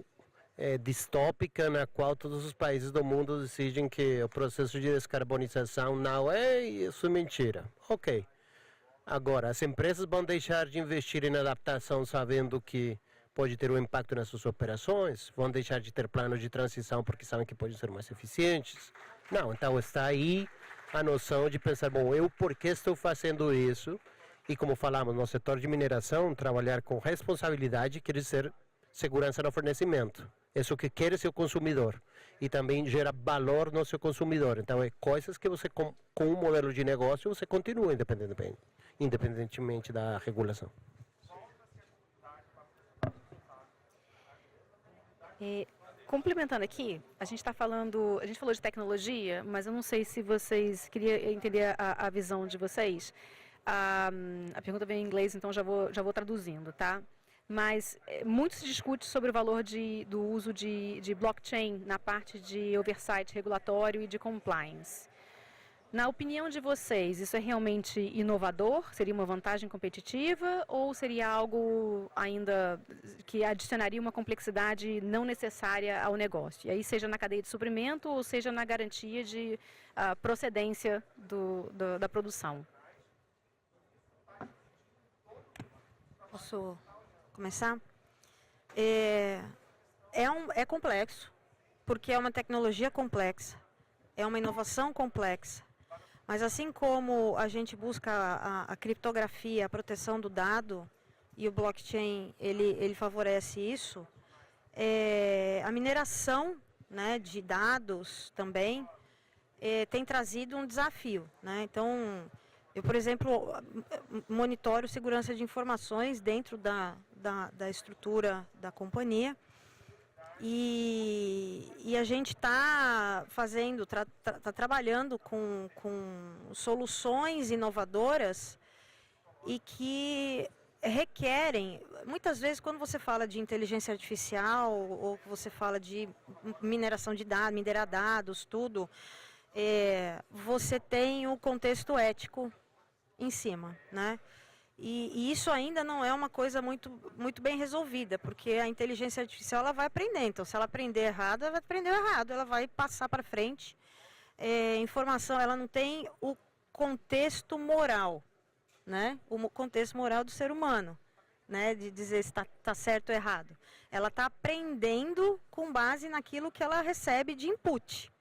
B: distópica na qual todos os países do mundo decidem que o processo de descarbonização não isso é mentira. Ok. Agora, as empresas vão deixar de investir em adaptação sabendo que pode ter um impacto nas suas operações? Vão deixar de ter planos de transição porque sabem que podem ser mais eficientes? Não, então está aí a noção de pensar, bom, eu por que estou fazendo isso? E como falamos, no setor de mineração, trabalhar com responsabilidade quer dizer segurança no fornecimento. Isso que quer seu consumidor. E também gera valor no seu consumidor. Então, é coisas que você, com um modelo de negócio, você continua independentemente da regulação.
A: Complementando aqui, a gente falou de tecnologia, mas eu não sei se vocês queriam entender a visão de vocês. A pergunta vem em inglês, então já vou traduzindo, tá? Mas muito se discute sobre o valor do uso de blockchain na parte de oversight regulatório e de compliance. Na opinião de vocês, isso é realmente inovador? Seria uma vantagem competitiva ou seria algo ainda que adicionaria uma complexidade não necessária ao negócio? E aí seja na cadeia de suprimento ou seja na garantia de procedência da produção?
C: Posso começar? É complexo, porque é uma tecnologia complexa, é uma inovação complexa. Mas assim como a gente busca a criptografia, a proteção do dado, e o blockchain ele favorece isso, a mineração, né, de dados também tem trazido um desafio, né? Então, eu, por exemplo, monitoro segurança de informações dentro da estrutura da companhia e a gente está trabalhando com soluções inovadoras e que requerem, muitas vezes quando você fala de inteligência artificial ou você fala de mineração de dados, minerar dados, tudo, você tem o contexto ético em cima, né? E isso ainda não é uma coisa muito bem resolvida, porque a inteligência artificial ela vai aprender. Então, se ela aprender errado, ela vai aprender errado, ela vai passar para frente. Informação, ela não tem o contexto moral, né? O contexto moral do ser humano, né? De dizer se está certo ou errado. Ela está aprendendo com base naquilo que ela recebe de input.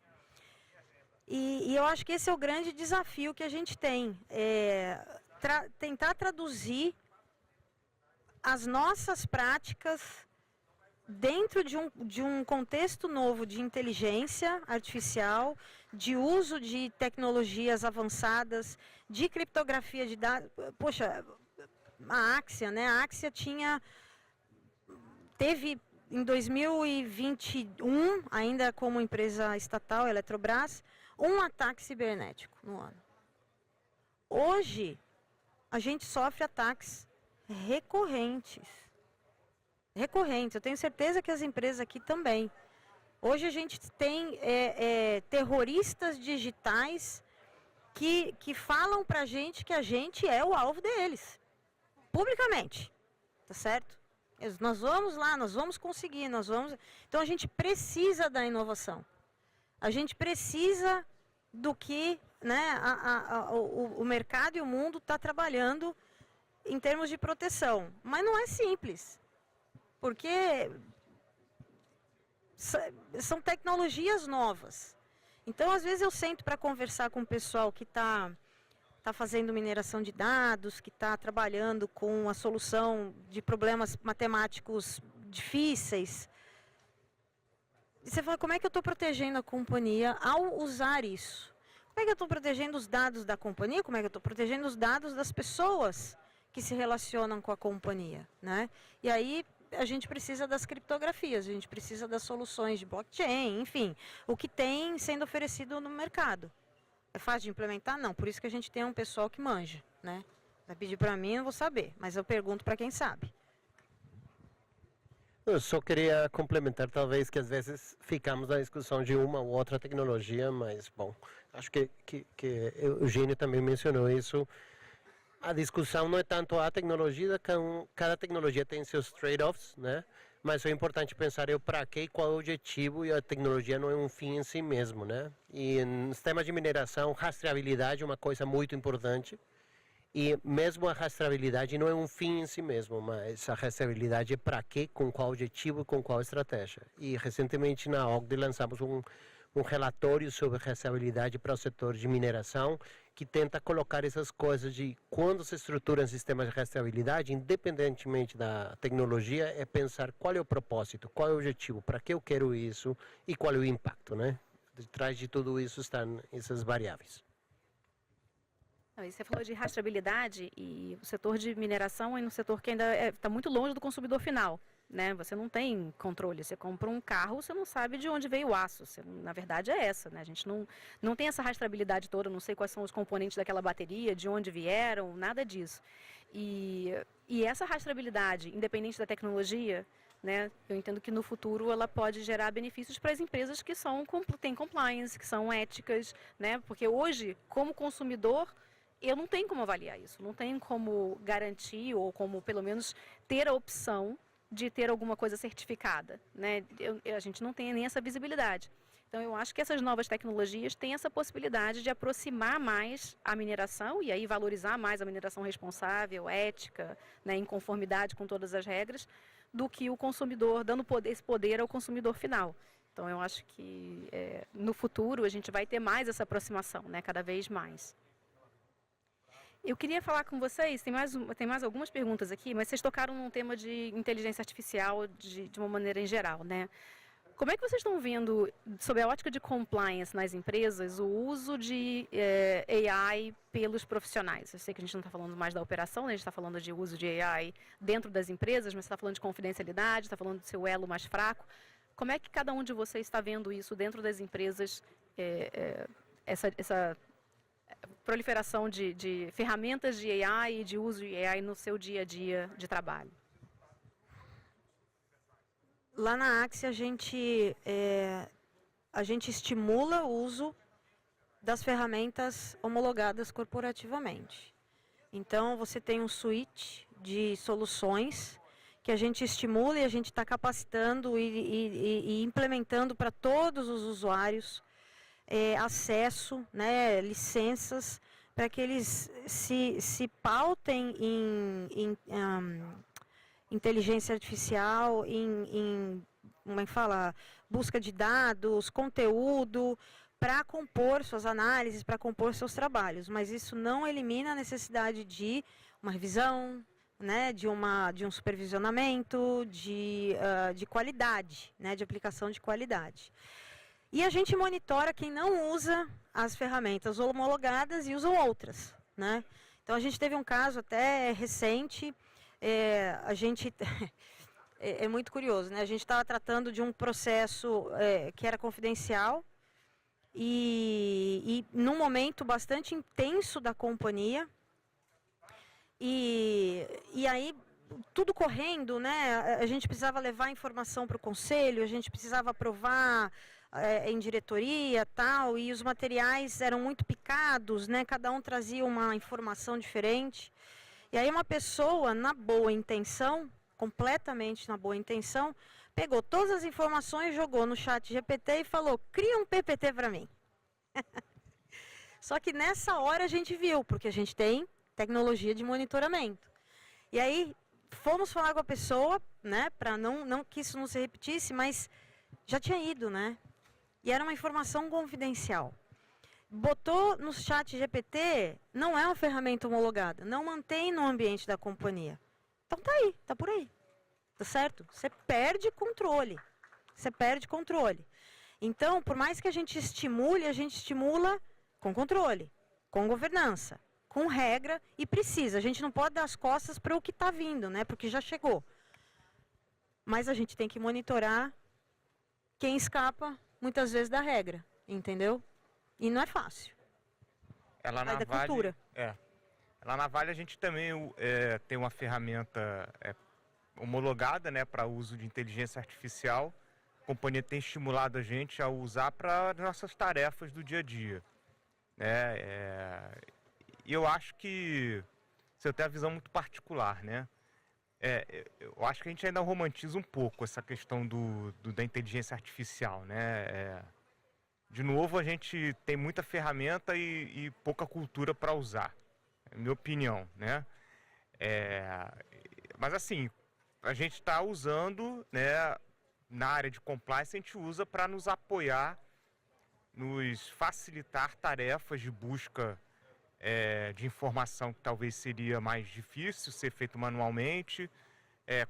C: E eu acho que esse é o grande desafio que a gente tem. Tentar traduzir as nossas práticas dentro de um contexto novo de inteligência artificial, de uso de tecnologias avançadas, de criptografia de dados. Poxa, a Axia, né? A Axia teve em 2021, ainda como empresa estatal, Eletrobras, um ataque cibernético no ano. Hoje, a gente sofre ataques recorrentes. Eu tenho certeza que as empresas aqui também. Hoje a gente tem terroristas digitais que falam pra gente que a gente é o alvo deles, publicamente, tá certo? Nós vamos lá, nós vamos conseguir, Então a gente precisa da inovação. A gente precisa do que, né, o mercado e o mundo está trabalhando em termos de proteção. Mas não é simples, porque são tecnologias novas. Então, às vezes eu sento para conversar com o pessoal que está fazendo mineração de dados, que está trabalhando com a solução de problemas matemáticos difíceis. E você fala, como é que eu estou protegendo a companhia ao usar isso? Como é que eu estou protegendo os dados da companhia? Como é que eu estou protegendo os dados das pessoas que se relacionam com a companhia, né? E aí a gente precisa das criptografias, a gente precisa das soluções de blockchain, enfim, o que tem sendo oferecido no mercado. É fácil de implementar? Não, por isso que a gente tem um pessoal que manja, né? Vai pedir para mim, eu não vou saber, mas eu pergunto para quem sabe.
B: Eu só queria complementar, talvez, que às vezes ficamos na discussão de uma ou outra tecnologia, mas, bom, acho que o Eugênio também mencionou isso. A discussão não é tanto a tecnologia, cada tecnologia tem seus trade-offs, né? Mas é importante pensar para quê, qual é o objetivo, e a tecnologia não é um fim em si mesmo, né? E no sistema de mineração, rastreabilidade é uma coisa muito importante. E mesmo a rastreabilidade não é um fim em si mesmo, mas a rastreabilidade é para quê, com qual objetivo e com qual estratégia. E recentemente na OCDE lançamos um relatório sobre rastreabilidade para o setor de mineração, que tenta colocar essas coisas de quando se estrutura um sistema de rastreabilidade, independentemente da tecnologia, é pensar qual é o propósito, qual é o objetivo, para que eu quero isso e qual é o impacto, né? De trás de tudo isso estão essas variáveis.
A: Você falou de rastreabilidade e o setor de mineração é um setor que ainda está muito longe do consumidor final, né? Você não tem controle, você compra um carro, você não sabe de onde veio o aço, na verdade é essa, né? A gente não tem essa rastreabilidade toda, não sei quais são os componentes daquela bateria, de onde vieram, nada disso. E essa rastreabilidade, independente da tecnologia, né, eu entendo que no futuro ela pode gerar benefícios para as empresas que têm compliance, que são éticas, né? Porque hoje, como consumidor, eu não tenho como avaliar isso, não tenho como garantir ou como, pelo menos, ter a opção de ter alguma coisa certificada, né? A gente não tem nem essa visibilidade. Então, eu acho que essas novas tecnologias têm essa possibilidade de aproximar mais a mineração e aí valorizar mais a mineração responsável, ética, né, em conformidade com todas as regras, do que o consumidor, dando esse poder ao consumidor final. Então, eu acho que no futuro a gente vai ter mais essa aproximação, né, cada vez mais. Eu queria falar com vocês, tem mais algumas perguntas aqui, mas vocês tocaram num tema de inteligência artificial de uma maneira em geral, né? Como é que vocês estão vendo, sob a ótica de compliance nas empresas, o uso de AI pelos profissionais? Eu sei que a gente não está falando mais da operação, né? A gente está falando de uso de AI dentro das empresas, mas está falando de confidencialidade, está falando do seu elo mais fraco. Como é que cada um de vocês está vendo isso dentro das empresas, essa proliferação de ferramentas de AI e de uso de AI no seu dia a dia de trabalho?
C: Lá na Axia, a gente estimula o uso das ferramentas homologadas corporativamente. Então, você tem um suite de soluções que a gente estimula e a gente está capacitando e implementando para todos os usuários acesso, né, licenças, para que eles se pautem em inteligência artificial, como é que fala, busca de dados, conteúdo, para compor suas análises, para compor seus trabalhos. Mas isso não elimina a necessidade de uma revisão, né, de um supervisionamento de qualidade, né, de aplicação de qualidade. E a gente monitora quem não usa as ferramentas homologadas e usam outras, né? Então a gente teve um caso até recente, a gente é muito curioso, né? A gente estava tratando de um processo que era confidencial e num momento bastante intenso da companhia. E aí, tudo correndo, né? A gente precisava levar informação para o conselho, a gente precisava aprovar em diretoria, tal, e os materiais eram muito picados, né? Cada um trazia uma informação diferente. E aí uma pessoa, na boa intenção, completamente na boa intenção, pegou todas as informações, jogou no chat GPT e falou, cria um PPT para mim. Só que nessa hora a gente viu, porque a gente tem tecnologia de monitoramento. E aí fomos falar com a pessoa, né, para não que isso não se repetisse, mas já tinha ido, né? E era uma informação confidencial. Botou no chat GPT, não é uma ferramenta homologada, não mantém no ambiente da companhia. Então tá aí, tá por aí. Tá certo? Você perde controle. Você perde controle. Então, por mais que a gente estimula com controle, com governança, com regra e precisa. A gente não pode dar as costas para o que está vindo, né? Porque já chegou. Mas a gente tem que monitorar quem escapa, muitas vezes, da regra. Entendeu? E não é fácil.
E: Lá na Vale, lá na Vale a gente também tem uma ferramenta homologada, né, para uso de inteligência artificial. A companhia tem estimulado a gente a usar para nossas tarefas do dia a dia. E eu acho que você tem a visão muito particular, né? Eu acho que a gente ainda romantiza um pouco essa questão da inteligência artificial, né? De novo, a gente tem muita ferramenta e pouca cultura para usar, é a minha opinião, né? Mas assim, a gente está usando, né? Na área de compliance, a gente usa para nos apoiar, nos facilitar tarefas de busca de informação que talvez seria mais difícil ser feito manualmente,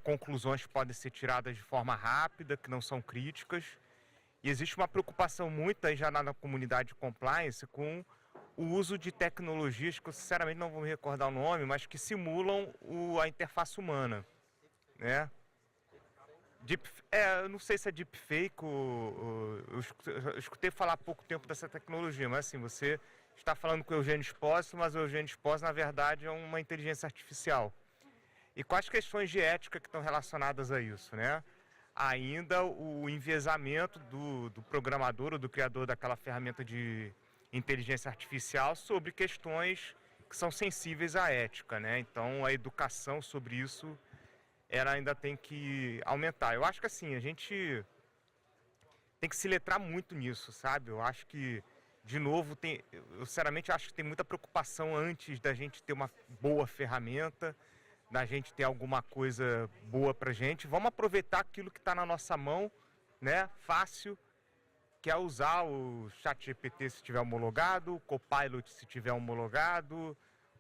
E: conclusões podem ser tiradas de forma rápida, que não são críticas. E existe uma preocupação muito aí já na comunidade de compliance com o uso de tecnologias que eu sinceramente não vou me recordar o nome, mas que simulam a interface humana, né? Eu não sei se é deepfake, eu escutei falar há pouco tempo dessa tecnologia, mas assim, você está falando com o Eugênio Espósito, mas o Eugênio Espósito, na verdade, é uma inteligência artificial. E quais questões de ética que estão relacionadas a isso, né? Ainda o enviesamento do programador ou do criador daquela ferramenta de inteligência artificial sobre questões que são sensíveis à ética, né? Então, a educação sobre isso, ela ainda tem que aumentar. Eu acho que assim, a gente tem que se letrar muito nisso, sabe? Eu acho que, de novo, eu sinceramente acho que tem muita preocupação antes da gente ter uma boa ferramenta, da gente ter alguma coisa boa pra gente. Vamos aproveitar aquilo que está na nossa mão, né? Fácil, que é usar o ChatGPT se tiver homologado, o Copilot se tiver homologado,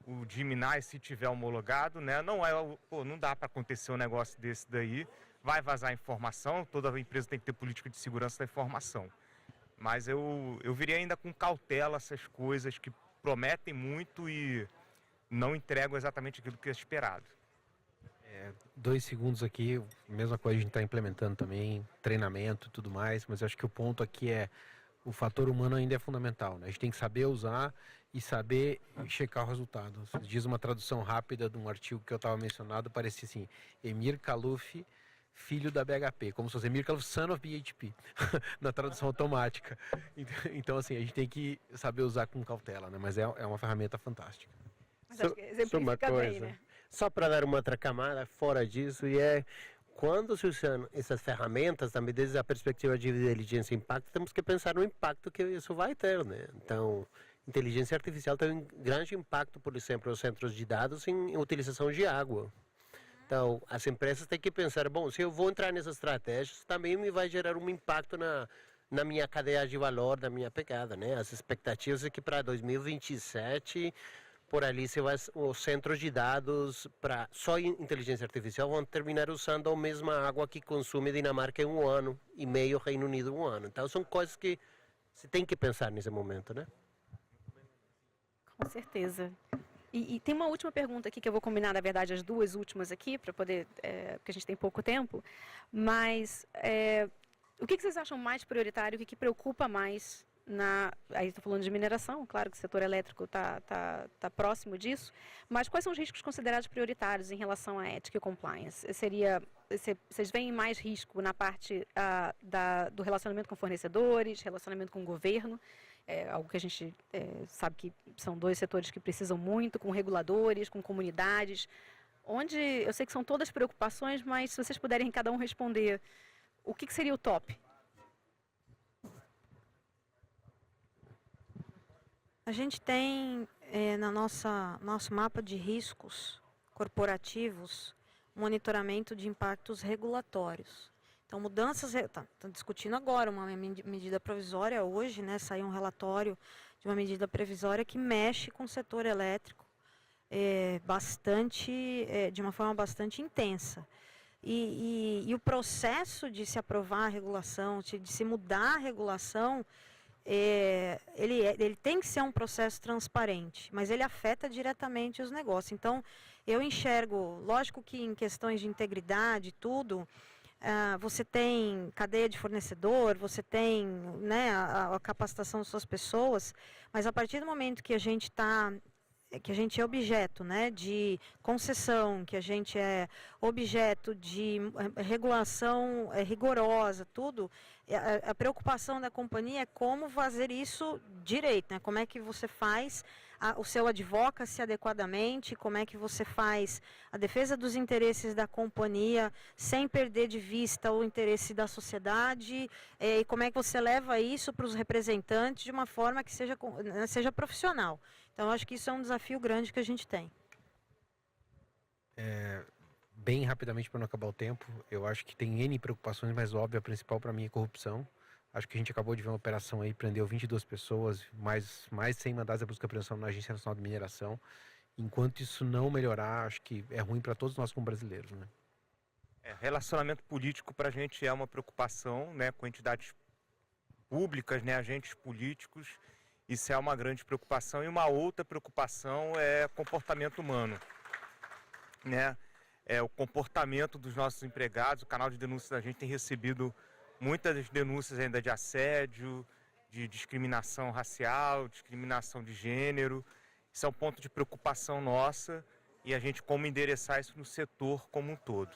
E: o Gemini se tiver homologado, né? Não dá para acontecer um negócio desse daí. Vai vazar informação, toda empresa tem que ter política de segurança da informação. Mas eu viria ainda com cautela essas coisas que prometem muito e não entregam exatamente aquilo que é esperado.
D: 2 segundos aqui, mesma coisa a gente está implementando também, treinamento e tudo mais, mas eu acho que o ponto aqui o fator humano ainda é fundamental, né? A gente tem que saber usar e saber checar o resultado. Diz uma tradução rápida de um artigo que eu estava mencionado, parecia assim, Emir Khaloof, filho da BHP, como se fosse Emir Khaloof, son of BHP, na tradução automática. Então, assim, a gente tem que saber usar com cautela, né? Mas é uma ferramenta fantástica.
A: Mas acho que exemplifica bem, né?
B: Só para dar uma outra camada fora disso, quando se usam essas ferramentas, também desde a perspectiva de inteligência e impacto, temos que pensar no impacto que isso vai ter, né? Então, inteligência artificial tem um grande impacto, por exemplo, nos centros de dados em utilização de água. Então, as empresas têm que pensar, bom, se eu vou entrar nessas estratégias, também me vai gerar um impacto na minha cadeia de valor, na minha pegada, né? As expectativas é que para 2027... por ali os centros de dados para só inteligência artificial vão terminar usando a mesma água que consome Dinamarca em 1 ano e meio, Reino Unido 1 ano. Então são coisas que você tem que pensar nesse momento, né?
A: Com certeza. E tem uma última pergunta aqui, que eu vou combinar, na verdade, as duas últimas aqui, para poder, porque a gente tem pouco tempo, mas o que vocês acham mais prioritário, o que preocupa mais aí estou falando de mineração, claro que o setor elétrico tá próximo disso, mas quais são os riscos considerados prioritários em relação à ética e compliance? Vocês veem mais risco na parte do relacionamento com fornecedores, relacionamento com o governo, algo que a gente sabe que são 2 setores que precisam muito, com reguladores, com comunidades, onde eu sei que são todas preocupações, mas se vocês puderem cada um responder, o que seria o top?
C: A gente tem nosso mapa de riscos corporativos monitoramento de impactos regulatórios. Então, mudanças, estão discutindo agora uma medida provisória hoje, né, saiu um relatório de uma medida provisória que mexe com o setor elétrico de uma forma bastante intensa. E o processo de se aprovar a regulação, de se mudar a regulação, ele tem que ser um processo transparente, mas ele afeta diretamente os negócios. Então, eu enxergo, lógico que em questões de integridade, tudo, você tem cadeia de fornecedor, você tem, né, a capacitação das suas pessoas, mas a partir do momento que a gente é objeto, né, de concessão, que a gente é objeto de regulação rigorosa, tudo, a preocupação da companhia é como fazer isso direito, né? Como é que você faz o seu advocacy adequadamente, como é que você faz a defesa dos interesses da companhia sem perder de vista o interesse da sociedade, e como é que você leva isso para os representantes de uma forma que seja profissional. Então, eu acho que isso é um desafio grande que a gente tem.
D: Bem rapidamente, para não acabar o tempo, eu acho que tem N preocupações, mas óbvio, a principal para mim é corrupção. Acho que a gente acabou de ver uma operação aí, prendeu 22 pessoas, mais 100 mandados de busca e apreensão na Agência Nacional de Mineração. Enquanto isso não melhorar, acho que é ruim para todos nós como brasileiros, né?
E: Relacionamento político para a gente é uma preocupação, né, com entidades públicas, né, agentes políticos. Isso é uma grande preocupação. E uma outra preocupação é comportamento humano, né? O comportamento dos nossos empregados. O canal de denúncias da gente tem recebido muitas denúncias ainda de assédio, de discriminação racial, discriminação de gênero. Isso é um ponto de preocupação nossa e a gente como endereçar isso no setor como um todo.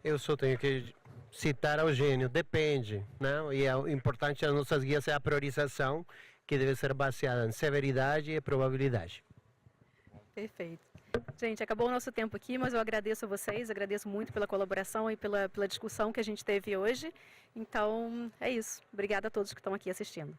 B: Eu só tenho que citar ao gênio, depende, né? E o importante das nossas guias é a priorização, que deve ser baseada em severidade e probabilidade.
A: Perfeito. Gente, acabou o nosso tempo aqui, mas eu agradeço a vocês, agradeço muito pela colaboração e pela discussão que a gente teve hoje. Então, é isso. Obrigada a todos que estão aqui assistindo.